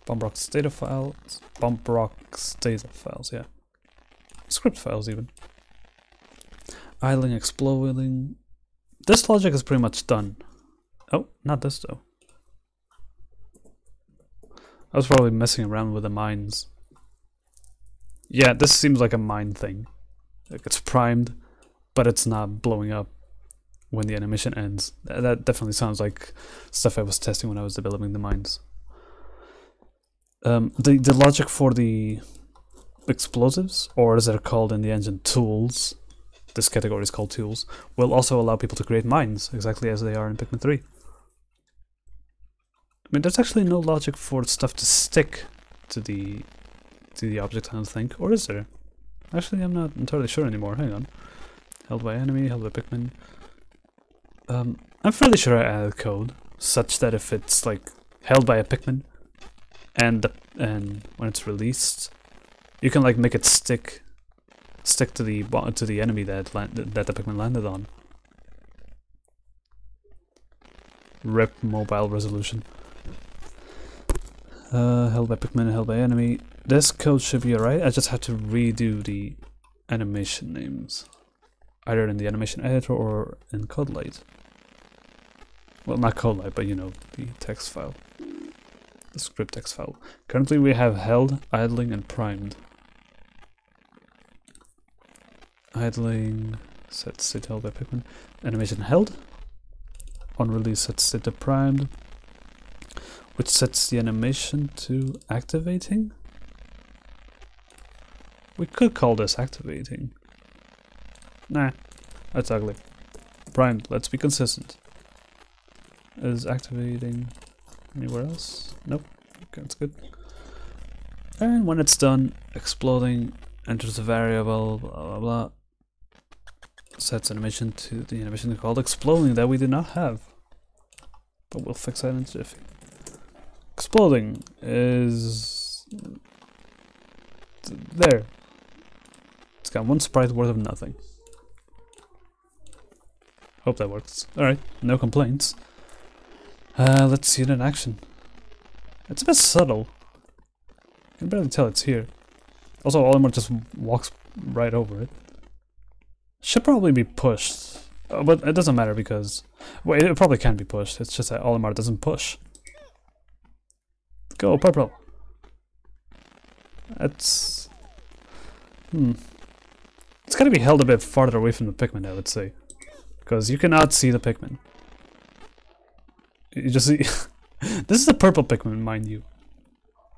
Bombrox data files. Bombrox data files, yeah. Script files even. Idling, exploding. This logic is pretty much done. Oh, not this though. I was probably messing around with the mines. Yeah, this seems like a mine thing. Like it's primed, but it's not blowing up when the animation ends. That definitely sounds like stuff I was testing when I was developing the mines. The logic for the explosives, or as they're called in the engine, tools, this category is called tools, will also allow people to create mines, exactly as they are in Pikmin 3. I mean, there's actually no logic for stuff to stick to the object, I don't think, or is there? Actually, I'm not entirely sure anymore. Hang on. Held by enemy, held by Pikmin. I'm fairly sure I added code such that if it's like held by a Pikmin and when it's released, you can like make it stick to the enemy that the Pikmin landed on. Rip mobile resolution. Held by Pikmin, held by enemy. This code should be alright. I just had to redo the animation names, either in the animation editor or in CodeLight. Well, not CodeLight, but you know, the text file, the script text file. Currently, we have held, idling, and primed. Idling, set state held by Pikmin. Animation held. On release, set state to primed, which sets the animation to activating. We could call this activating. Nah, that's ugly. Primed, let's be consistent. Is activating anywhere else? Nope. Okay, that's good. And when it's done, exploding, enters a variable, blah blah blah. Sets animation to the animation called exploding that we do not have. But we'll fix that in jiffy. Exploding is there. It's got one sprite worth of nothing. Hope that works. Alright, no complaints. Let's see it in action. It's a bit subtle. I can barely tell it's here. Also, Olimar just walks right over it. Should probably be pushed. But it doesn't matter because... Well, it probably can be pushed. It's just that Olimar doesn't push. Go, purple. That's... It's gotta be held a bit farther away from the Pikmin, I would say. Because you cannot see the Pikmin. You just see... This is a purple Pikmin, mind you. You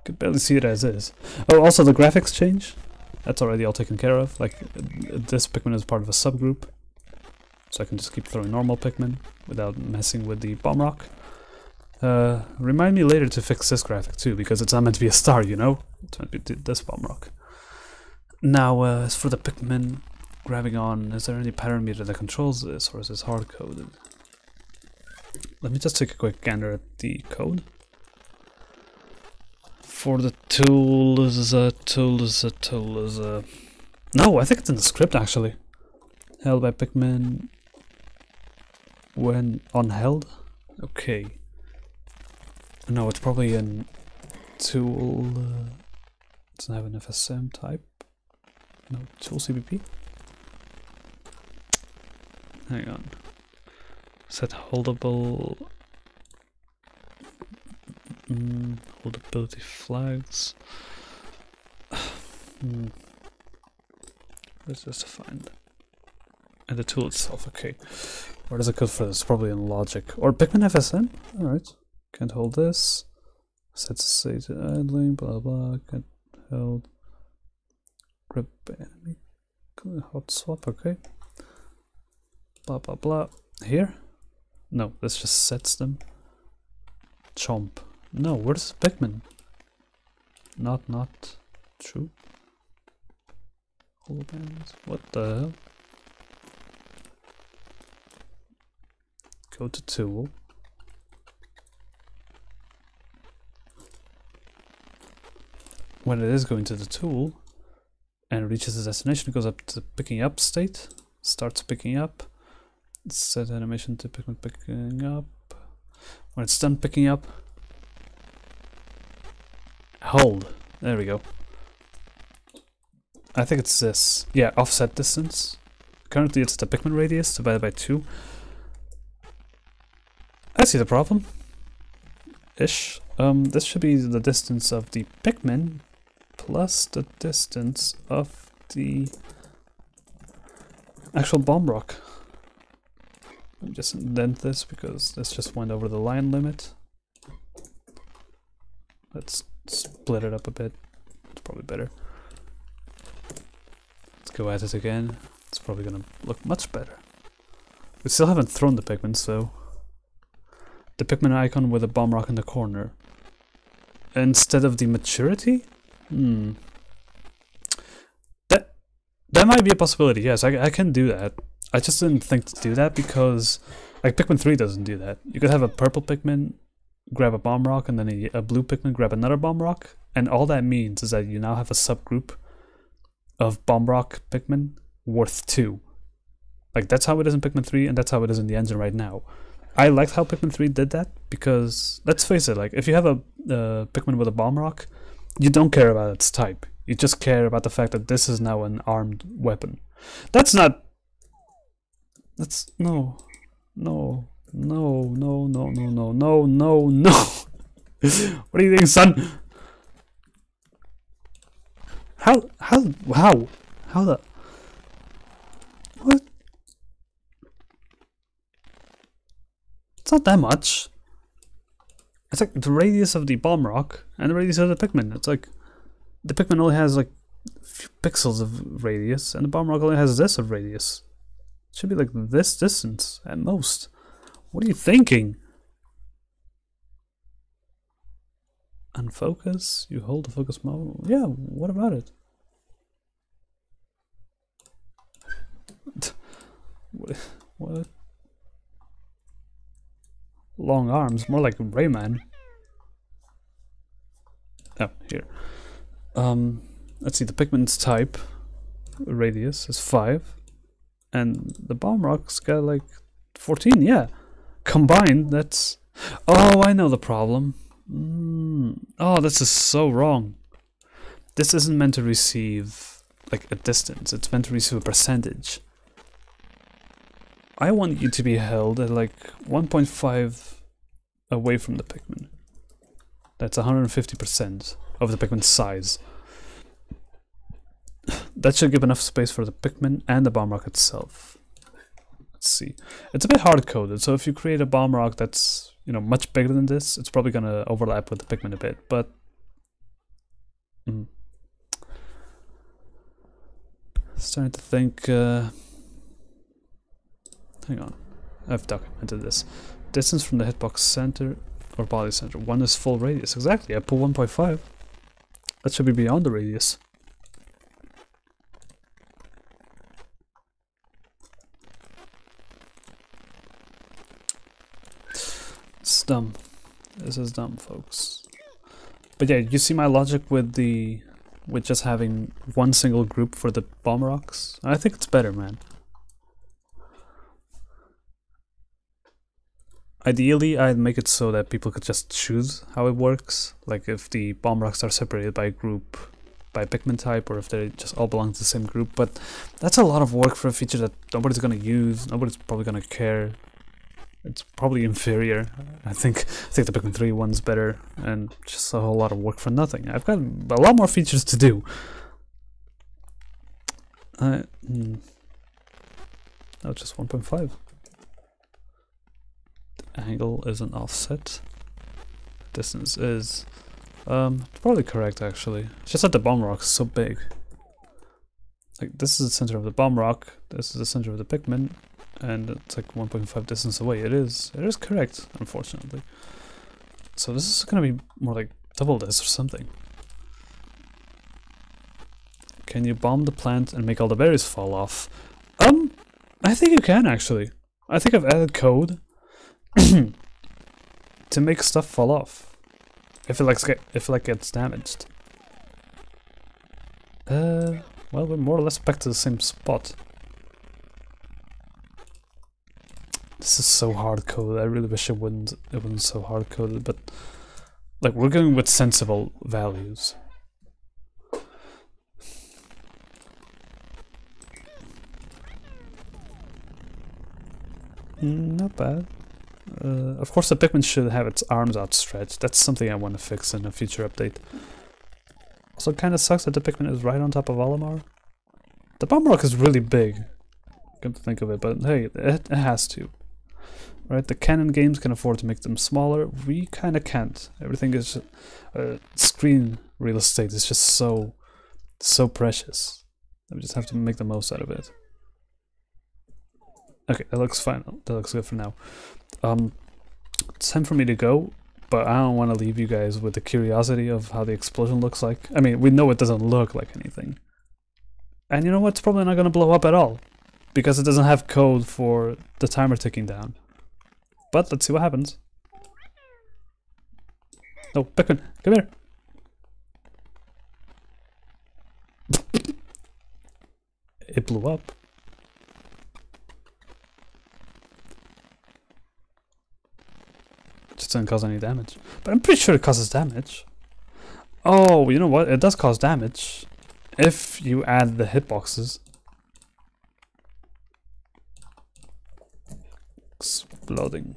can barely see it as is. Oh, also the graphics change. That's already all taken care of. Like, this Pikmin is part of a subgroup. So I can just keep throwing normal Pikmin without messing with the bomb rock. Remind me later to fix this graphic too, because it's not meant to be a star, you know? It's meant to be this bomb rock. Now, as for the Pikmin grabbing on, is there any pattern meter that controls this, or is this hard-coded? Let me just take a quick gander at the code. For the tools, no, I think it's in the script actually. Held by Pikmin when unheld. Okay. No, it's probably in tool. Doesn't have an FSM type. No, tool CBP. Hang on. Set holdable. Holdability flags. Where's this defined? And the tool itself, okay. Where does it go for this? Probably in logic. Or Pikmin FSM? Alright. Can't hold this. Set state to idling, blah blah. Can't hold. Grip enemy. Hot swap, okay. Blah blah blah. Here? No, this just sets them. Chomp. No, where's Pikmin? Not true. Holobands. What the hell? Go to tool. When it is going to the tool and it reaches the destination, it goes up to picking up state, starts picking up, set animation to picking up. When it's done picking up, hold. There we go. I think it's this. Yeah, offset distance. Currently it's the Pikmin radius divided by 2. I see the problem. Ish. This should be the distance of the Pikmin plus the distance of the actual bomb rock. Let me just indent this because this just went over the line limit. Let's split it up a bit. It's probably better. Let's go at it again. It's probably gonna look much better. We still haven't thrown the Pikmin, so the Pikmin icon with a bomb rock in the corner instead of the maturity? That might be a possibility. Yes, I can do that. I just didn't think to do that because like Pikmin 3 doesn't do that. You could have a purple Pikmin grab a bomb rock and then a blue Pikmin grab another bomb rock, and all that means is that you now have a subgroup of bomb rock Pikmin worth 2. Like that's how it is in Pikmin 3 and that's how it is in the engine right now. I liked how Pikmin 3 did that because, let's face it, like if you have a Pikmin with a bomb rock, you don't care about its type. You just care about the fact that this is now an armed weapon. That's not... That's... No. No. No. No. No. No. No. No. No. No. What do you think, son? How the... What? It's not that much. It's like the radius of the bomb rock and the radius of the Pikmin. It's like the Pikmin only has like a few pixels of radius and the bomb rock only has this of radius. It should be like this distance at most. What are you thinking? Unfocus? You hold the focus mode? Yeah, what about it? What? Long arms, more like Rayman. Oh, here. Let's see, the Pikmin's type radius is 5, and the bomb rock's got like 14. Yeah, combined, that's... Oh, I know the problem. Oh, this is so wrong. This isn't meant to receive like a distance. It's meant to receive a percentage. I want you to be held at like 1.5 away from the Pikmin. That's 150% of the Pikmin's size. That should give enough space for the Pikmin and the bomb rock itself. Let's see. It's a bit hard-coded, so if you create a bomb rock that's, you know, much bigger than this, it's probably gonna overlap with the Pikmin a bit, but... Starting to think... Hang on, I've documented this. Distance from the hitbox center or body center. 1 is full radius. Exactly, I put 1.5. That should be beyond the radius. It's dumb. This is dumb, folks. But yeah, you see my logic with just having one single group for the bomb rocks? I think it's better, man. Ideally, I'd make it so that people could just choose how it works. Like if the bomb rocks are separated by group, by Pikmin type, or if they just all belong to the same group. But that's a lot of work for a feature that nobody's gonna use. Nobody's probably gonna care. It's probably inferior. I think the Pikmin 3 one's better, and just a whole lot of work for nothing. I've got a lot more features to do. No, just 1.5. Angle is an offset. Distance is probably correct, actually. It's just that the bomb rock is so big. Like this is the center of the bomb rock, this is the center of the Pikmin, and it's like 1.5 distance away. It is correct, unfortunately. So this is gonna be more like double this or something. Can you bomb the plant and make all the berries fall off? I think you can actually. I think I've added code to make stuff fall off if it gets damaged. Well, we're more or less back to the same spot. This is so hard coded. I really wish it wasn't so hard coded, but like we're going with sensible values. Not bad. Of course, the Pikmin should have its arms outstretched. That's something I want to fix in a future update. Also, it kind of sucks that the Pikmin is right on top of Olimar. The bomb rock is really big. Come to think of it, but hey, it has to. Right? The Canon games can afford to make them smaller. We kind of can't. Everything is just, screen real estate is just so precious. We just have to make the most out of it. Okay, that looks fine. That looks good for now. It's time for me to go, but I don't want to leave you guys with the curiosity of how the explosion looks like. I mean, we know it doesn't look like anything. And you know what? It's probably not going to blow up at all, because it doesn't have code for the timer ticking down. But let's see what happens. Oh, Pikmin, come here. It blew up. Just doesn't cause any damage. But I'm pretty sure it causes damage. Oh, you know what? It does cause damage if you add the hitboxes. Exploding.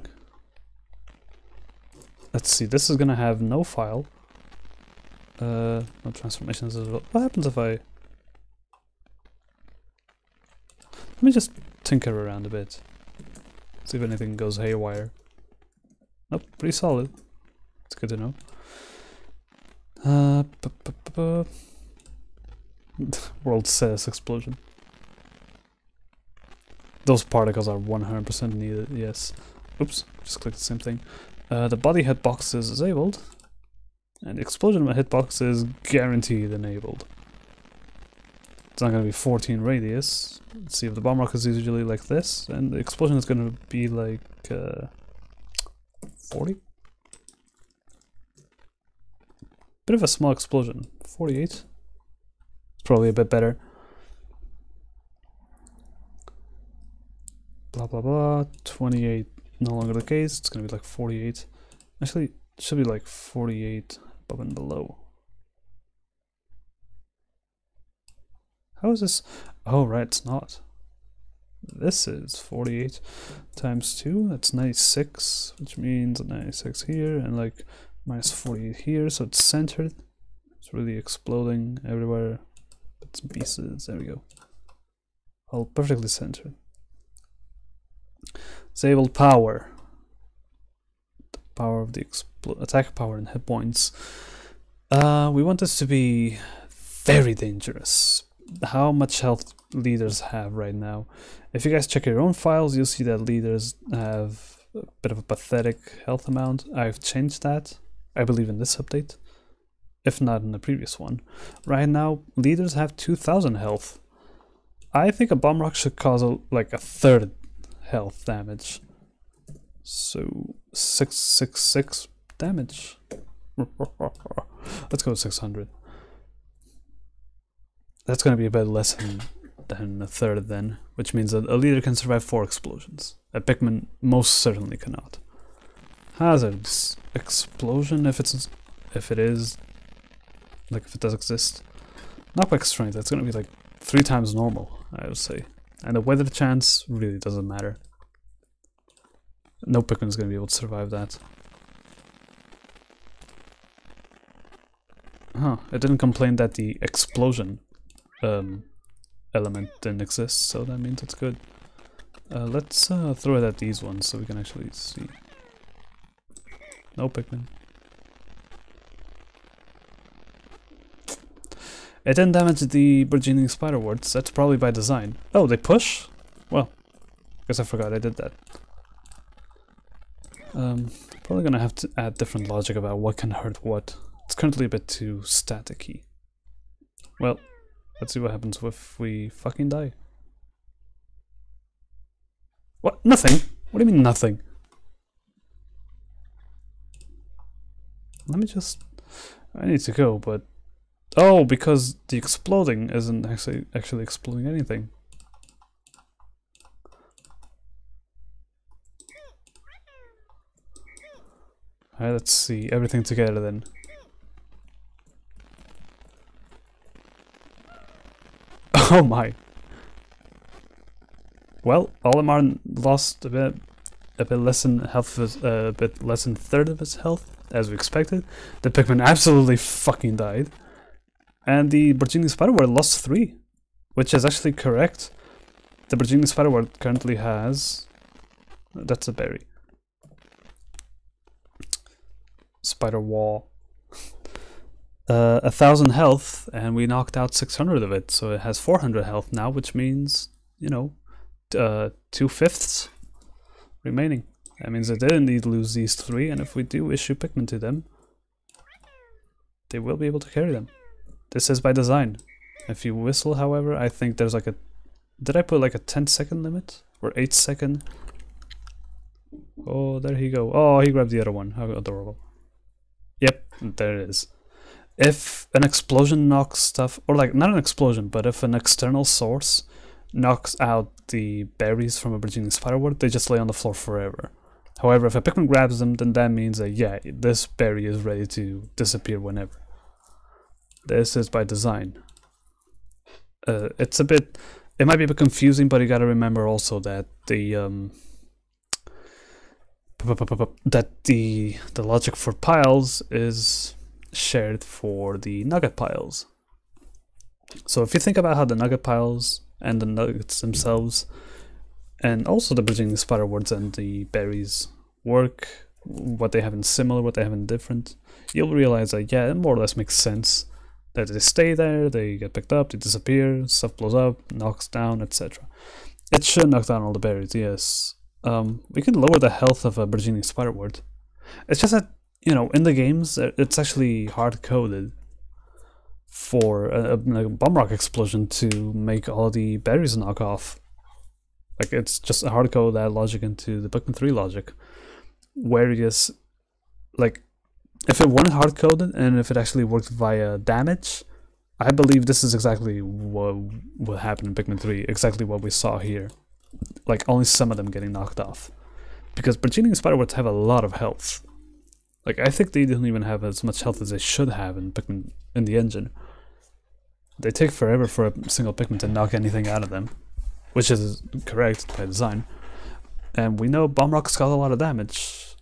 Let's see, this is gonna have no file. No transformations as well. What happens if I... Let me just tinker around a bit. See if anything goes haywire. Nope, pretty solid. It's good to know. World says explosion. Those particles are 100% needed, yes. Oops, just clicked the same thing. The body hitbox is disabled. And the explosion hitbox is guaranteed enabled. It's not going to be 14 radius. Let's see if the bomb rock is usually like this. And the explosion is going to be like... 40? Bit of a small explosion. 48? It's probably a bit better. Blah blah blah. 28 no longer the case. It's gonna be like 48. Actually, it should be like 48 above and below. How is this? Oh, right, it's not. This is 48 times 2, that's 96, which means 96 here, and like minus 48 here, so it's centered. It's really exploding everywhere. Bits and pieces, there we go. All perfectly centered. Disabled power. The power of the attack power and hit points. We want this to be very dangerous. How much health leaders have right now? If you guys check your own files, you'll see that leaders have a bit of a pathetic health amount. I've changed that, I believe, in this update, if not in the previous one. Right now, leaders have 2000 health. I think a bomb rock should cause like a third health damage. So 666 damage. Let's go with 600. That's going to be a bit less than a third then, which means that a leader can survive 4 explosions. A Pikmin most certainly cannot. Hazards. Explosion if it is, like if it does exist. Knockback strength, that's going to be like 3 times normal, I would say. And the weather chance really doesn't matter. No Pikmin is going to be able to survive that. Huh, it didn't complain that the explosion element didn't exist, so that means it's good. Let's throw it at these ones so we can actually see. No Pikmin. It didn't damage the burgeoning spiderworts. That's probably by design. Oh, they push? Well, guess I forgot I did that. Probably gonna have to add different logic about what can hurt what. It's currently a bit too staticky. Well, Let's see what happens if we fucking die. What? Nothing? What do you mean nothing? Let me just... I need to go, but... Oh, because the exploding isn't actually exploding anything. Alright, let's see everything together then. Oh my. Well, Olimar lost a bit less than half of his, a bit less than a third of his health, as we expected. The Pikmin absolutely fucking died. And the Burgeoning Spiderwort lost 3, which is actually correct. The Burgeoning Spiderwort currently has... That's a berry. Spider wall. 1,000 health, and we knocked out 600 of it, so it has 400 health now, which means, you know, 2/5 remaining. That means I didn't need to lose these 3, and if we do issue Pikmin to them, they will be able to carry them. This is by design. If you whistle, however, I think there's like a... Did I put like a 10-second limit? Or 8-second? Oh, there he go. Oh, he grabbed the other one. How adorable. Yep, there it is. If an explosion knocks stuff, or like, not an explosion, but if an external source knocks out the berries from a Burgeoning Spiderwort, they just lay on the floor forever. However, if a Pikmin grabs them, then that means that, yeah, this berry is ready to disappear whenever. This is by design. It's a bit... It might be a bit confusing, but you gotta remember also that the logic for piles is shared for the nugget piles. So if you think about how the nugget piles and the nuggets themselves, and also the Burgeoning Spiderworts and the berries work, what they have in similar, what they have in different, you'll realize that, yeah, it more or less makes sense. That they stay there, they get picked up, they disappear, stuff blows up, knocks down, etc. It should knock down all the berries, yes. We can lower the health of a Burgeoning Spiderwort. It's just that, you know, in the games, it's actually hard-coded for a bomb rock explosion to make all the berries knock off. Like, it's just a hard-code that logic into the Pikmin 3 logic. Whereas, like, if it weren't hard-coded and if it actually worked via damage, I believe this is exactly what will happen in Pikmin 3, exactly what we saw here. Like, only some of them getting knocked off. Because Burgeoning Spiderworts have a lot of health. Like, I think they don't even have as much health as they should have in Pikmin in the engine. They take forever for a single Pikmin to knock anything out of them, which is correct by design. And we know Bomb Rock's got a lot of damage,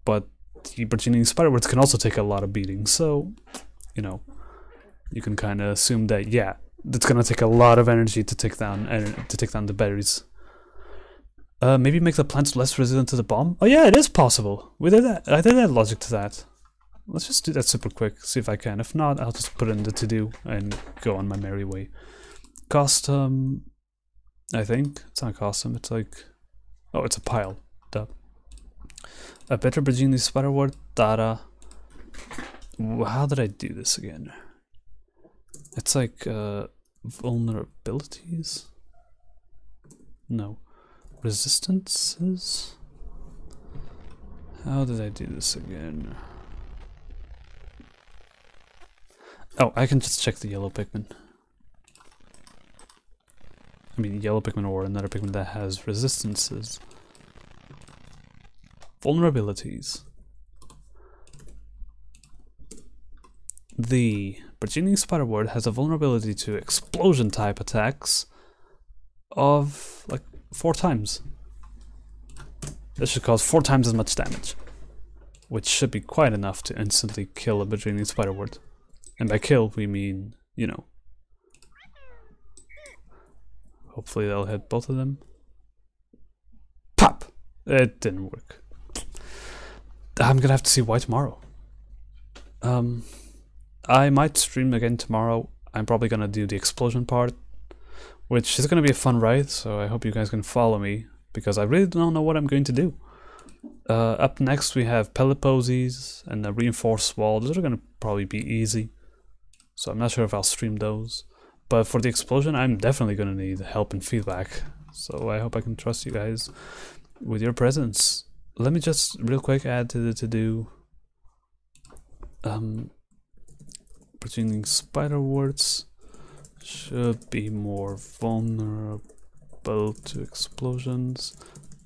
but the Burgeoning Spiderworts can also take a lot of beating, so, you know, you can kind of assume that, yeah, it's gonna take a lot of energy to take down the berries. Maybe make the plants less resistant to the bomb? Oh yeah, it is possible. We did that. I did add logic to that. Let's just do that super quick, see if I can. If not, I'll just put it in the to-do and go on my merry way. Custom, I think. It's not custom, it's like... Oh, it's a pile. Duh. A better Burgeoning Spiderwort data. How did I do this again? It's like vulnerabilities? No. Resistances? How did I do this again? Oh, I can just check the yellow Pikmin. I mean, yellow Pikmin or another Pikmin that has resistances. Vulnerabilities. The Burgeoning Spiderwort has a vulnerability to explosion type attacks of like 4 times. This should cause 4 times as much damage, which should be quite enough to instantly kill a Burgeoning Spiderwort. And by kill, we mean, you know, hopefully they'll hit both of them. Pop! It didn't work. I'm gonna have to see why tomorrow. I might stream again tomorrow. I'm probably gonna do the explosion part, which is gonna be a fun ride, so I hope you guys can follow me, because I really don't know what I'm going to do. Up next we have pellet posies and a reinforced wall. Those are gonna probably be easy, so I'm not sure if I'll stream those. But for the explosion, I'm definitely gonna need help and feedback. So I hope I can trust you guys with your presence. Let me just real quick add to the to-do. Bringing spider warts should be more vulnerable to explosions,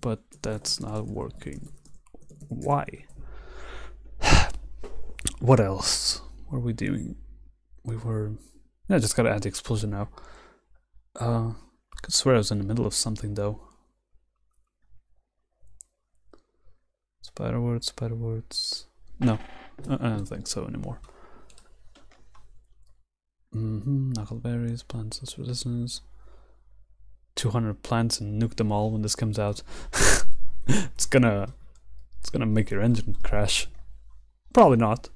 but that's not working. Why? What else were we doing? We were... Yeah, just gotta add the explosion now. I could swear I was in the middle of something though. Spider words. No, I don't think so anymore. Knuckleberries, plants as resistance. 200 plants and nuke them all when this comes out. It's gonna make your engine crash. Probably not.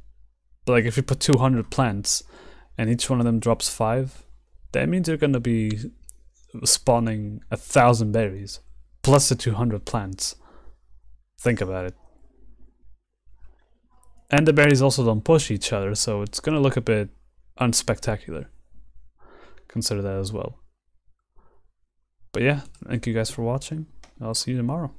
But like if you put 200 plants and each one of them drops 5, that means you're gonna be spawning 1,000 berries plus the 200 plants. Think about it. And the berries also don't push each other, so it's gonna look a bit unspectacular. Consider that as well. But yeah, thank you guys for watching. I'll see you tomorrow.